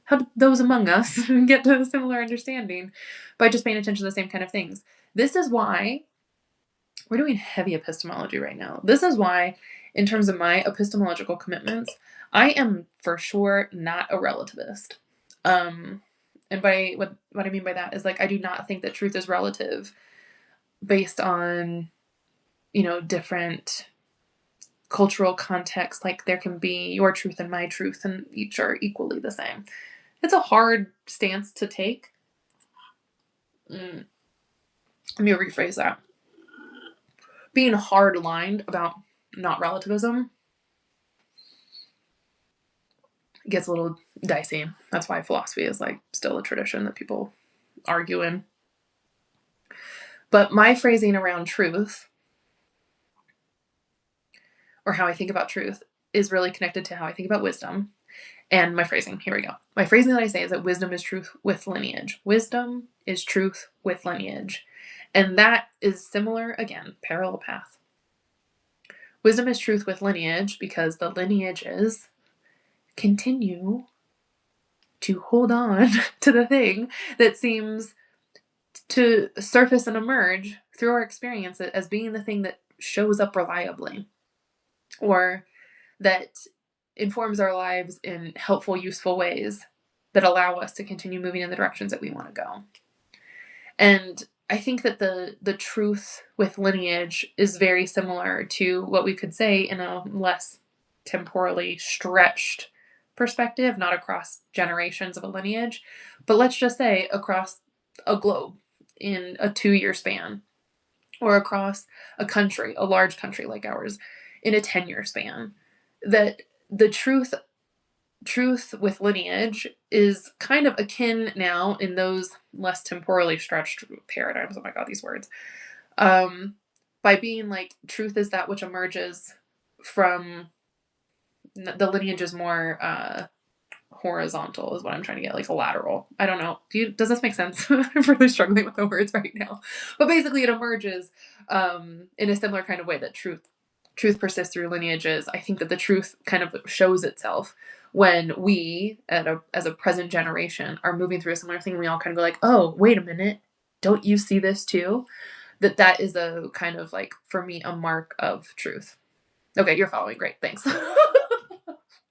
How do those among us get to a similar understanding? By just paying attention to the same kind of things. This is why we're doing heavy epistemology right now. This is why, in terms of my epistemological commitments, I am for sure not a relativist. And by what I mean by that is, like, I do not think that truth is relative based on, different cultural contexts. Like, there can be your truth and my truth, and each are equally the same. It's a hard stance to take. Let me rephrase that. Being hard-lined about not relativism gets a little dicey. That's why philosophy is like still a tradition that people argue in. But my phrasing around truth, or how I think about truth, is really connected to how I think about wisdom. And my phrasing, here we go. My phrasing that I say is that wisdom is truth with lineage. Wisdom is truth with lineage. And that is similar, again, parallel path. Wisdom is truth with lineage because the lineages continue to hold on to the thing that seems to surface and emerge through our experience as being the thing that shows up reliably, or that informs our lives in helpful, useful ways that allow us to continue moving in the directions that we want to go. And I think that the truth with lineage is very similar to what we could say in a less temporally stretched perspective, not across generations of a lineage, but let's just say across a globe in a 2-year span, or across a country, a large country like ours, in a 10-year span. That the truth with lineage is kind of akin now in those less temporally stretched paradigms. Oh my God, these words. By being like, truth is that which emerges from the lineage is more horizontal is what I'm trying to get, like a lateral. I don't know. Does this make sense? I'm really struggling with the words right now. But basically it emerges in a similar kind of way that truth persists through lineages. I think that the truth kind of shows itself when we, as a present generation, are moving through a similar thing. We all kind of go like, oh, wait a minute. Don't you see this too? That is a kind of like, for me, a mark of truth. Okay, you're following. Great. Thanks.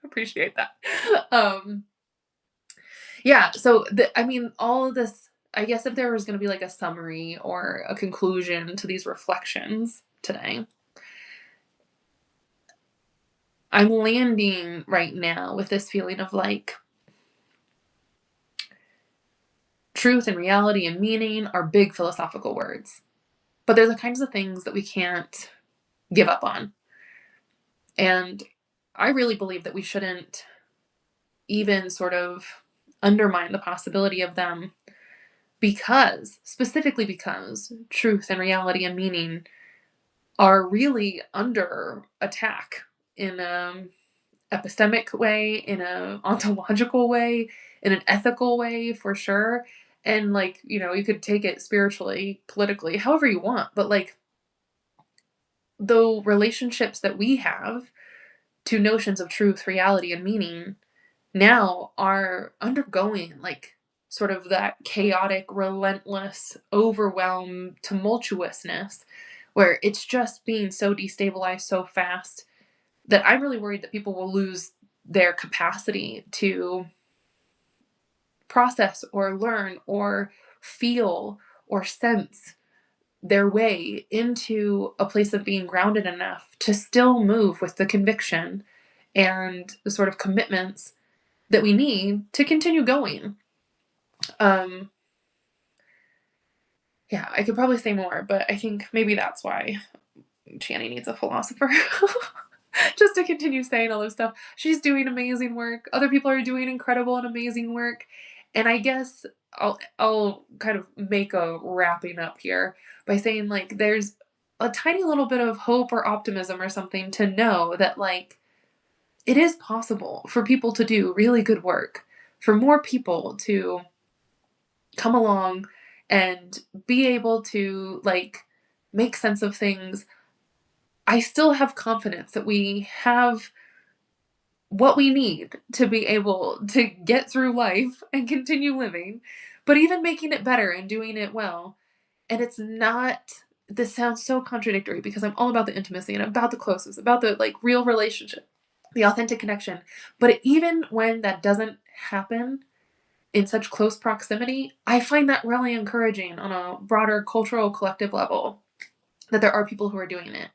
Appreciate that. Yeah, so all of this, I guess if there was going to be like a summary or a conclusion to these reflections today, I'm landing right now with this feeling of like, truth and reality and meaning are big philosophical words, but they're the kinds of things that we can't give up on. And I really believe that we shouldn't even sort of undermine the possibility of them, specifically because truth and reality and meaning are really under attack in an epistemic way, in an ontological way, in an ethical way, for sure. And like, you could take it spiritually, politically, however you want, but like, the relationships that we have to notions of truth, reality, and meaning now are undergoing like sort of that chaotic, relentless, overwhelm, tumultuousness, where it's just being so destabilized so fast that I'm really worried that people will lose their capacity to process or learn or feel or sense their way into a place of being grounded enough to still move with the conviction and the sort of commitments that we need to continue going. Yeah, I could probably say more, but I think maybe that's why Channy needs a philosopher. just to continue saying all this stuff. She's doing amazing work. Other people are doing incredible and amazing work. And I guess I'll kind of make a wrapping up here by saying like there's a tiny little bit of hope or optimism or something to know that like it is possible for people to do really good work, for more people to come along and be able to like make sense of things. I still have confidence that we have what we need to be able to get through life and continue living, but even making it better and doing it well. And it's not, this sounds so contradictory because I'm all about the intimacy and about the closeness, about the like real relationship, the authentic connection. But even when that doesn't happen in such close proximity, I find that really encouraging on a broader cultural collective level that there are people who are doing it.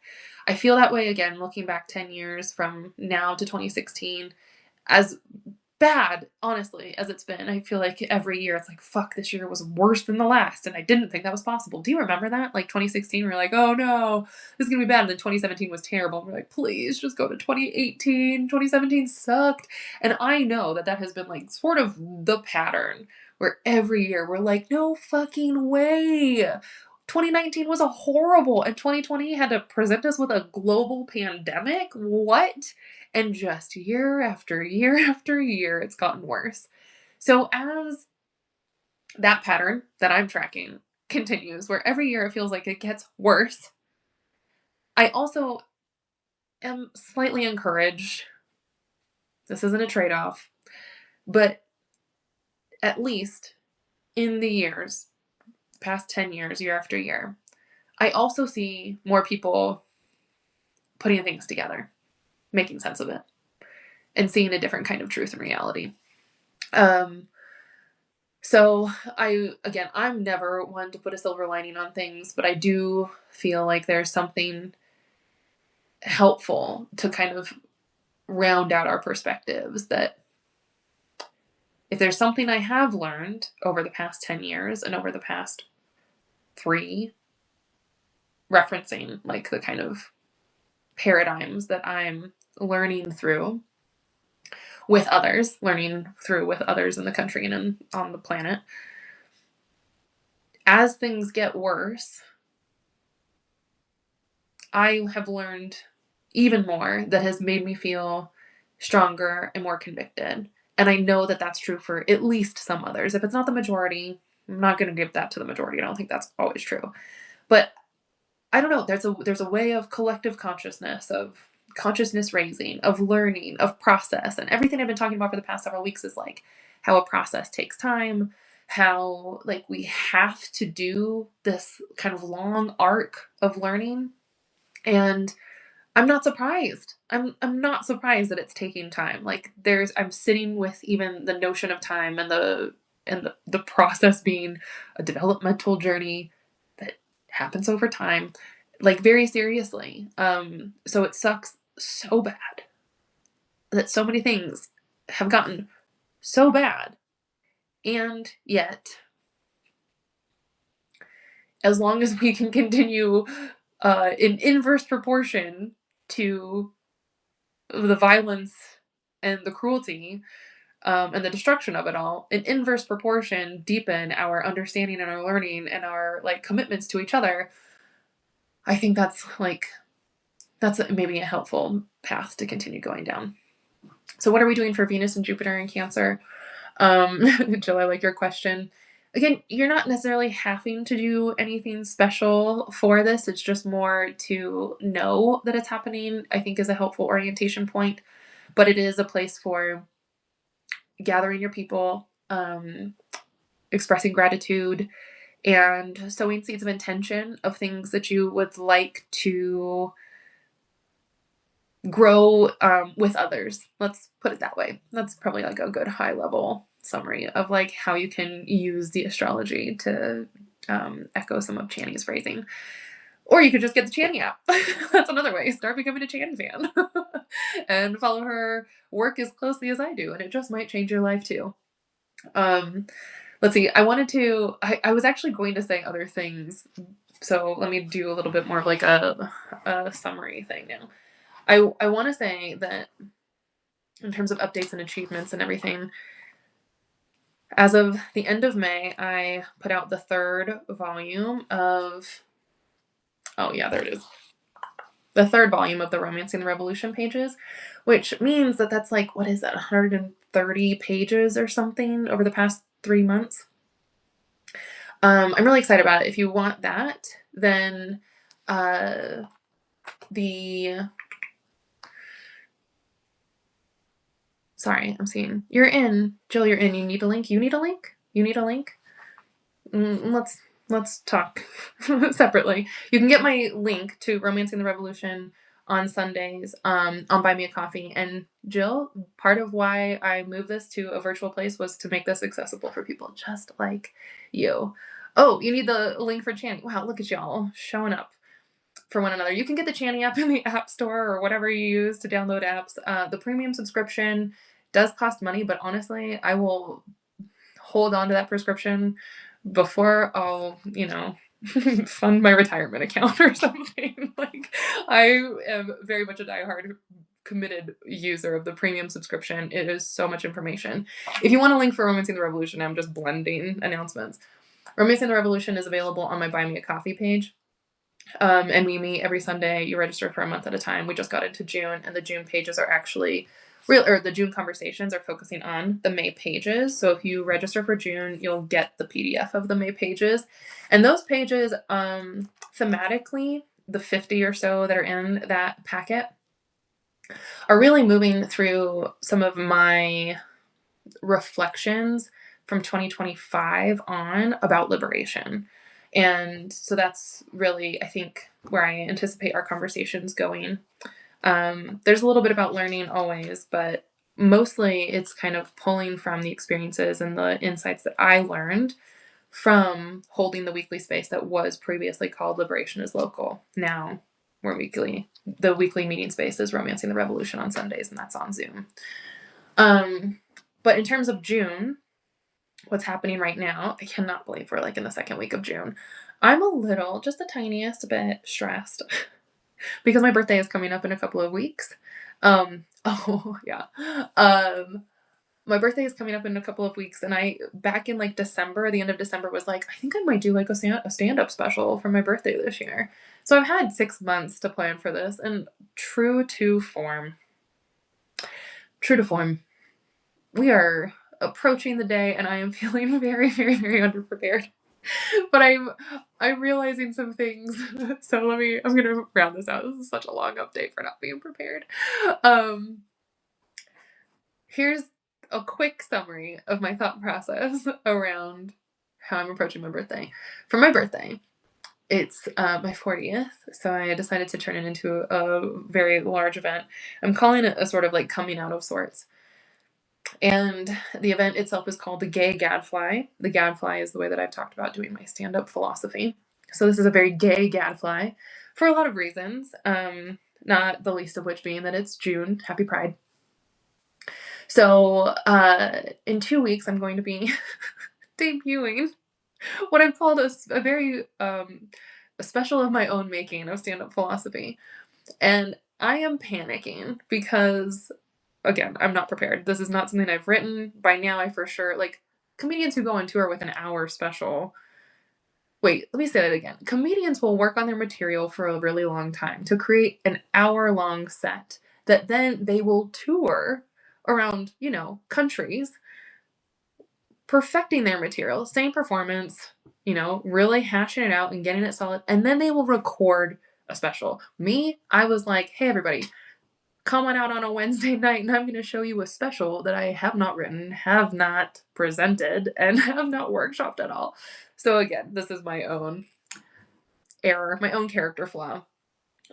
I feel that way again, looking back 10 years from now to 2016, as bad, honestly, as it's been. I feel like every year it's like, fuck, this year was worse than the last. And I didn't think that was possible. Do you remember that? Like 2016, we were like, oh no, this is going to be bad. And then 2017 was terrible. And we're like, please just go to 2018. 2017 sucked. And I know that that has been like sort of the pattern where every year we're like, no fucking way. 2019 was a horrible, and 2020 had to present us with a global pandemic. What? And just year after year after year, it's gotten worse. So as that pattern that I'm tracking continues, where every year it feels like it gets worse, I also am slightly encouraged. This isn't a trade-off, but at least in the years, past 10 years, year after year, I also see more people putting things together, making sense of it, and seeing a different kind of truth and reality. So I'm never one to put a silver lining on things, but I do feel like there's something helpful to kind of round out our perspectives, that if there's something I have learned over the past 10 years and over the past 3, referencing like the kind of paradigms that I'm learning through with others, learning through with others in the country and on the planet, as things get worse, I have learned even more that has made me feel stronger and more convicted. And I know that that's true for at least some others. If it's not the majority, I'm not going to give that to the majority. I don't think that's always true. But I don't know. There's a way of collective consciousness, of consciousness raising, of learning, of process. And everything I've been talking about for the past several weeks is like how a process takes time, how like we have to do this kind of long arc of learning. And I'm not surprised. I'm not surprised that it's taking time. Like I'm sitting with even the notion of time and the process being a developmental journey that happens over time, like very seriously. So it sucks so bad that so many things have gotten so bad. And yet, as long as we can continue in inverse proportion to the violence and the cruelty and the destruction of it all, in inverse proportion, deepen our understanding and our learning and our like commitments to each other, I think that's maybe a helpful path to continue going down. So what are we doing for Venus and Jupiter in Cancer? Jill, I like your question. Again, you're not necessarily having to do anything special for this. It's just more to know that it's happening, I think is a helpful orientation point. But it is a place for gathering your people, expressing gratitude, and sowing seeds of intention of things that you would like to grow with others. Let's put it that way. That's probably like a good high level summary of like how you can use the astrology to echo some of Channy's phrasing. Or you could just get the Channy app. That's another way. Start becoming a Channy fan and follow her work as closely as I do, and it just might change your life too. Let's see. I was actually going to say other things, so let me do a little bit more of like a summary thing now. I want to say that in terms of updates and achievements and everything, as of the end of May, I put out the third volume of, oh yeah, there it is. The third volume of the Romancing the Revolution pages, which means that that's like, what is that, 130 pages or something over the past 3 months. I'm really excited about it. If you want that, then sorry, I'm seeing you're in, Jill. You're in. You need a link. You need a link. You need a link. Let's talk separately. You can get my link to Romancing the Revolution on Sundays on Buy Me a Coffee. And Jill, part of why I moved this to a virtual place was to make this accessible for people just like you. Oh, you need the link for Channy. Wow, look at y'all showing up for one another. You can get the Channy app in the App Store or whatever you use to download apps. The premium subscription does cost money, but honestly, I will hold on to that prescription before I'll, fund my retirement account or something. Like, I am very much a diehard committed user of the premium subscription. It is so much information. If you want a link for Romancing the Revolution, I'm just blending announcements. Romancing the Revolution is available on my Buy Me a Coffee page. And we meet every Sunday. You register for a month at a time. We just got into June, and the June pages are actually the June conversations are focusing on the May pages. So if you register for June, you'll get the PDF of the May pages. And those pages, thematically, the 50 or so that are in that packet are really moving through some of my reflections from 2025 on about liberation. And so that's really, I think, where I anticipate our conversations going. There's a little bit about learning always, but mostly it's kind of pulling from the experiences and the insights that I learned from holding the weekly space that was previously called Liberation is Local. Now we're weekly. The weekly meeting space is Romancing the Revolution on Sundays, and that's on Zoom. But in terms of June, what's happening right now, I cannot believe we're like in the second week of June. I'm a little, just the tiniest bit stressed because my birthday is coming up in a couple of weeks. Oh yeah. My birthday is coming up in a couple of weeks, and I, back in like December, the end of December, was like, I think I might do like a stand-up special for my birthday this year. So I've had 6 months to plan for this, and true to form, we are approaching the day, and I am feeling very, very, very underprepared. But I'm realizing some things. So I'm gonna round this out. This is such a long update for not being prepared. Here's a quick summary of my thought process around how I'm approaching my birthday. For my birthday, it's my 40th, so I decided to turn it into a very large event. I'm calling it a sort of like coming out of sorts. And the event itself is called the Gay Gadfly. The Gadfly is the way that I've talked about doing my stand-up philosophy. So this is a very gay Gadfly for a lot of reasons, not the least of which being that it's June. Happy Pride. So in 2 weeks, I'm going to be debuting what I've called a very a special of my own making of stand-up philosophy. And I am panicking because, again, I'm not prepared. This is not something I've written. By now, I for sure, like, comedians who go on tour with an hour special. Wait, let me say that again. Comedians will work on their material for a really long time to create an hour-long set that then they will tour around, countries, perfecting their material, same performance, really hashing it out and getting it solid. And then they will record a special. Me, I was like, hey, everybody, come on out on a Wednesday night and I'm going to show you a special that I have not written, have not presented, and have not workshopped at all. So again, this is my own error, my own character flaw.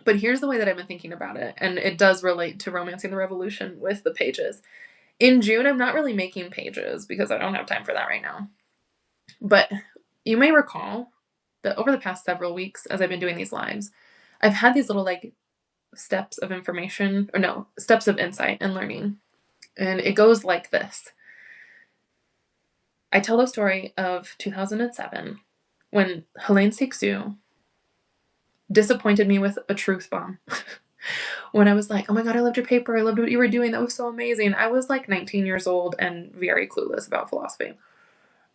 But here's the way that I've been thinking about it, and it does relate to Romancing the Revolution with the pages. In June, I'm not really making pages because I don't have time for that right now. But you may recall that over the past several weeks, as I've been doing these lives, I've had these little steps of information, or no, steps of insight and learning. And it goes like this. I tell the story of 2007 when Helene Sixou disappointed me with a truth bomb. when I was like, oh my God, I loved your paper. I loved what you were doing. That was so amazing. I was like 19 years old and very clueless about philosophy.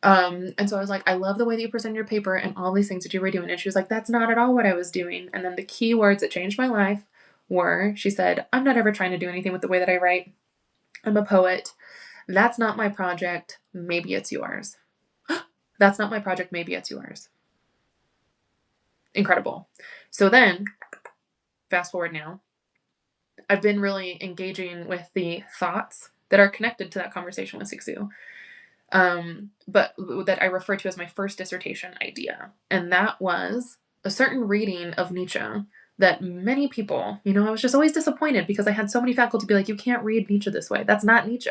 And so I was like, I love the way that you presented your paper and all these things that you were doing. And she was like, that's not at all what I was doing. And then the key words that changed my life were, she said, I'm not ever trying to do anything with the way that I write. I'm a poet. That's not my project. Maybe it's yours. That's not my project. Maybe it's yours. Incredible. So then, fast forward now, I've been really engaging with the thoughts that are connected to that conversation with Sixu, but that I refer to as my first dissertation idea. And that was a certain reading of Nietzsche that many people, I was just always disappointed because I had so many faculty be like, you can't read Nietzsche this way. That's not Nietzsche.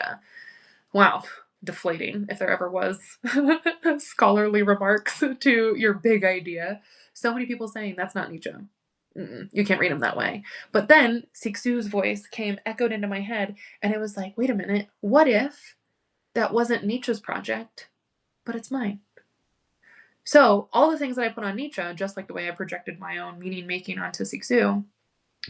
Wow. Deflating, if there ever was scholarly remarks to your big idea. So many people saying that's not Nietzsche. You can't read him that way. But then Sixu's voice came echoed into my head, and it was like, wait a minute, what if that wasn't Nietzsche's project, but it's mine? So all the things that I put on Nietzsche, just like the way I projected my own meaning making onto Sixu,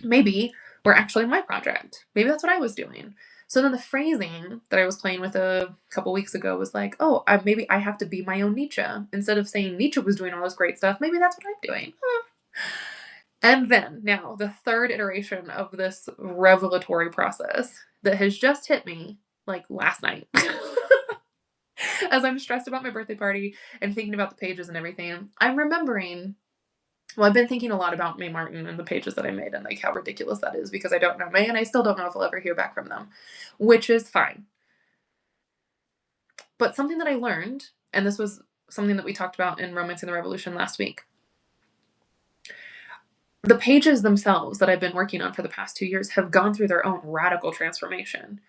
maybe were actually my project. Maybe that's what I was doing. So then the phrasing that I was playing with a couple weeks ago was like, oh, maybe I have to be my own Nietzsche. Instead of saying Nietzsche was doing all this great stuff, maybe that's what I'm doing. And then now the third iteration of this revelatory process that has just hit me like last night. As I'm stressed about my birthday party and thinking about the pages and everything, I'm remembering, I've been thinking a lot about Mae Martin and the pages that I made and like how ridiculous that is because I don't know Mae and I still don't know if I'll ever hear back from them, which is fine. But something that I learned, and this was something that we talked about in Romancing the Revolution last week, the pages themselves that I've been working on for the past 2 years have gone through their own radical transformation.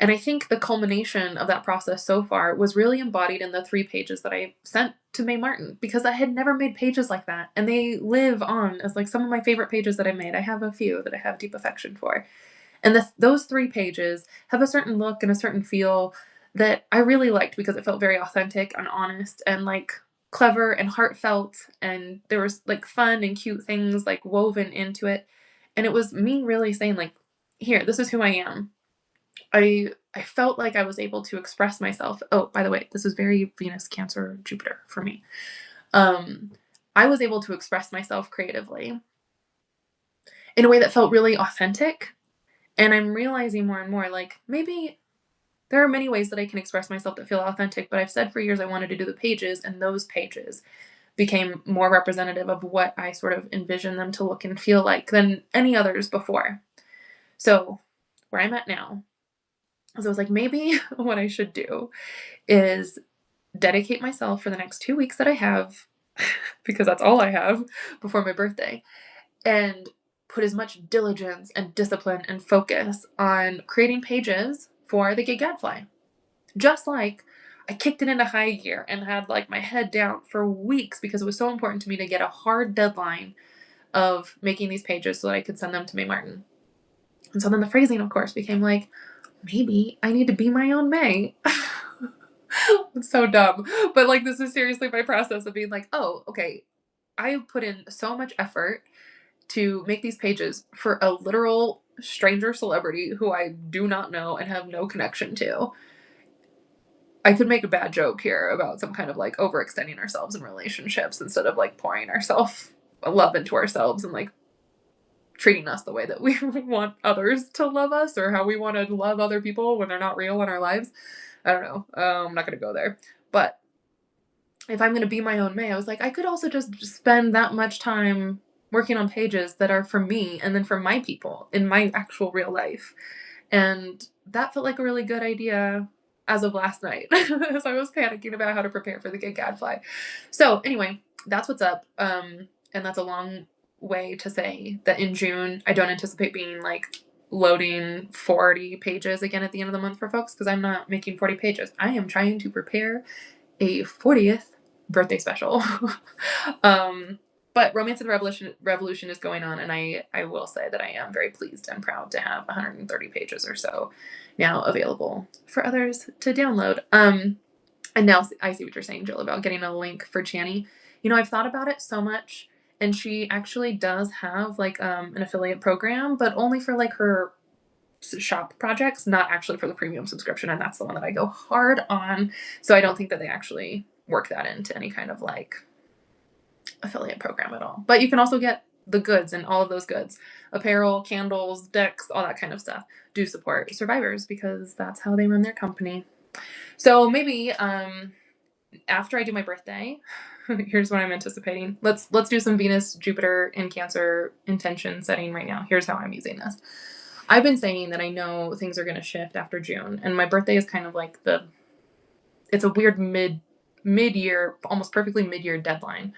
And I think the culmination of that process so far was really embodied in the 3 pages that I sent to Mae Martin because I had never made pages like that. And they live on as like some of my favorite pages that I made. I have a few that I have deep affection for. And those 3 pages have a certain look and a certain feel that I really liked because it felt very authentic and honest and like clever and heartfelt. And there was like fun and cute things like woven into it. And it was me really saying like, here, this is who I am. I felt like I was able to express myself. Oh, by the way, this is very Venus, Cancer, Jupiter for me. I was able to express myself creatively in a way that felt really authentic. And I'm realizing more and more, like, maybe there are many ways that I can express myself that feel authentic, but I've said for years I wanted to do the pages, and those pages became more representative of what I sort of envisioned them to look and feel like than any others before. So where I'm at now, so I was like, maybe what I should do is dedicate myself for the next 2 weeks that I have, because that's all I have before my birthday, and put as much diligence and discipline and focus on creating pages for the Gay Gadfly. Just like I kicked it into high gear and had like my head down for weeks because it was so important to me to get a hard deadline of making these pages so that I could send them to Mae Martin. And so then the phrasing, of course, became like, maybe I need to be my own Mae. It's so dumb. But like, this is seriously my process of being like, oh, okay, I put in so much effort to make these pages for a literal stranger celebrity who I do not know and have no connection to. I could make a bad joke here about some kind of like overextending ourselves in relationships instead of like pouring ourselves love into ourselves and like treating us the way that we want others to love us or how we want to love other people when they're not real in our lives. I don't know. I'm not going to go there. But if I'm going to be my own Mae, I was like, I could also just spend that much time working on pages that are for me and then for my people in my actual real life. And that felt like a really good idea as of last night as I was panicking about how to prepare for the Gay Gadfly. So anyway, that's what's up. And that's a long way to say that in June, I don't anticipate being like loading 40 pages again at the end of the month for folks because I'm not making 40 pages. I am trying to prepare a 40th birthday special. But Romance of the Revolution is going on, and I will say that I am very pleased and proud to have 130 pages or so now available for others to download. And now I see what you're saying, Jill, about getting a link for Channy. I've thought about it so much, and she actually does have like an affiliate program, but only for like her shop projects, not actually for the premium subscription, and that's the one that I go hard on. So I don't think that they actually work that into any kind of like affiliate program at all. But you can also get the goods, and all of those goods, apparel, candles, decks, all that kind of stuff, do support survivors because that's how they run their company. So maybe after I do my birthday, here's what I'm anticipating. Let's do some Venus, Jupiter, and Cancer intention setting right now. Here's how I'm using this. I've been saying that I know things are going to shift after June, and my birthday is kind of like it's a weird mid-year, almost perfectly mid-year deadline.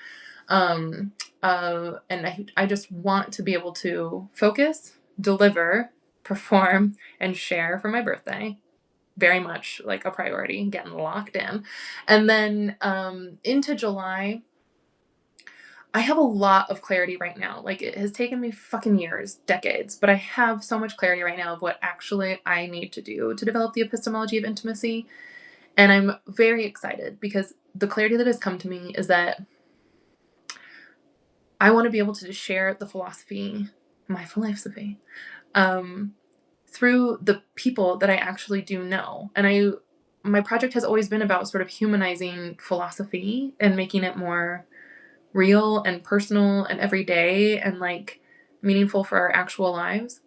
And I just want to be able to focus, deliver, perform, and share for my birthday. Very much like a priority, getting locked in. And then into July, I have a lot of clarity right now. Like, it has taken me fucking years, decades, but I have so much clarity right now of what actually I need to do to develop the epistemology of intimacy. And I'm very excited because the clarity that has come to me is that I want to be able to just share the philosophy, my philosophy, through the people that I actually do know. And my project has always been about sort of humanizing philosophy and making it more real and personal and everyday and like meaningful for our actual lives.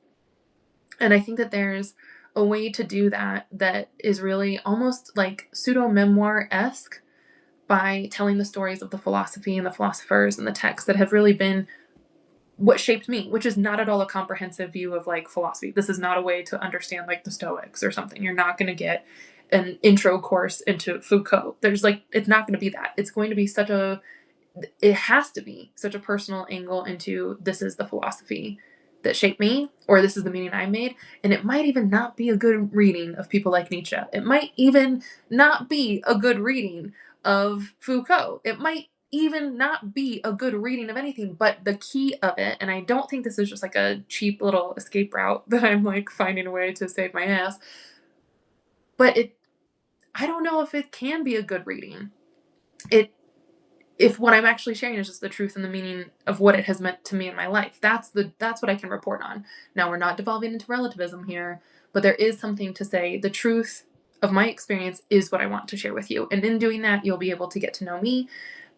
And I think that there's a way to do that that is really almost like pseudo-memoir-esque by telling the stories of the philosophy and the philosophers and the texts that have really been what shaped me, which is not at all a comprehensive view of like philosophy. This is not a way to understand like the Stoics or something. You're not going to get an intro course into Foucault. There's like, it's not going to be that. It's going to be it has to be such a personal angle into this is the philosophy that shaped me, or this is the meaning I made. And it might even not be a good reading of people like Nietzsche. It might even not be a good reading of Foucault. It might even not be a good reading of anything, but the key of it, and I don't think this is just like a cheap little escape route that I'm like finding a way to save my ass, but I don't know if it can be a good reading. If what I'm actually sharing is just the truth and the meaning of what it has meant to me in my life. That's what I can report on. Now, we're not devolving into relativism here, but there is something to say the truth of my experience is what I want to share with you. And in doing that, you'll be able to get to know me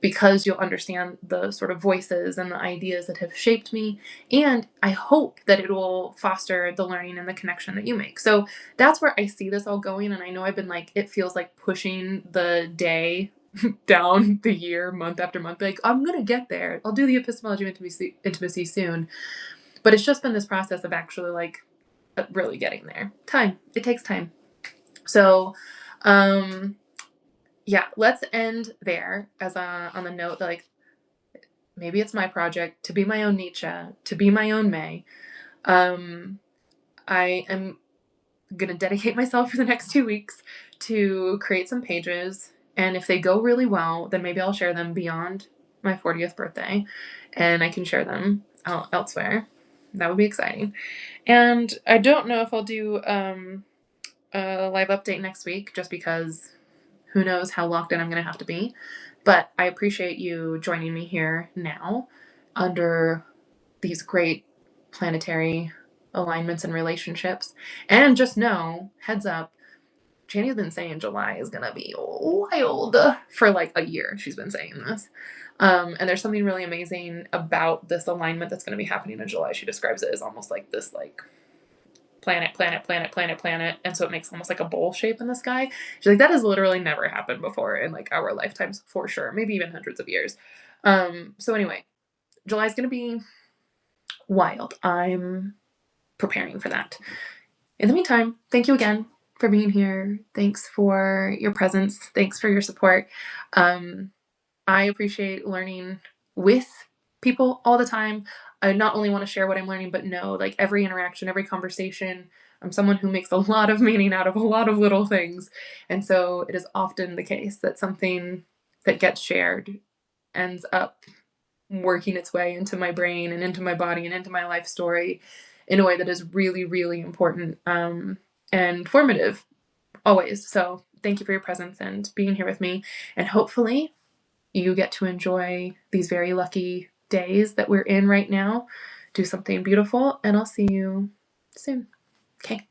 because you'll understand the sort of voices and the ideas that have shaped me. And I hope that it will foster the learning and the connection that you make. So that's where I see this all going. And I know I've been like, it feels like pushing the day down the year, month after month, like, I'm gonna get there. I'll do the epistemology of intimacy soon. But it's just been this process of actually like really getting there. Time. It takes time. So yeah, let's end there as on the note that like maybe it's my project to be my own Nietzsche, to be my own May. I am gonna dedicate myself for the next 2 weeks to create some pages, and if they go really well, then maybe I'll share them beyond my 40th birthday, and I can share them elsewhere. That would be exciting. And I don't know if I'll do a live update next week, just because who knows how locked in I'm gonna have to be. But I appreciate you joining me here now under these great planetary alignments and relationships. And just know, heads up, Channy's been saying July is gonna be wild for like a year. She's been saying this. And there's something really amazing about this alignment that's gonna be happening in July. She describes it as almost like this like planet. And so it makes almost like a bowl shape in the sky. She's like, that has literally never happened before in like our lifetimes for sure. Maybe even hundreds of years. So anyway, July is gonna be wild. I'm preparing for that. In the meantime, thank you again for being here. Thanks for your presence. Thanks for your support. I appreciate learning with people all the time. I not only want to share what I'm learning, but know like every interaction, every conversation. I'm someone who makes a lot of meaning out of a lot of little things. And so it is often the case that something that gets shared ends up working its way into my brain and into my body and into my life story in a way that is really, really important and formative always. So thank you for your presence and being here with me. And hopefully you get to enjoy these very lucky days that we're in right now. Do something beautiful, and I'll see you soon. Okay.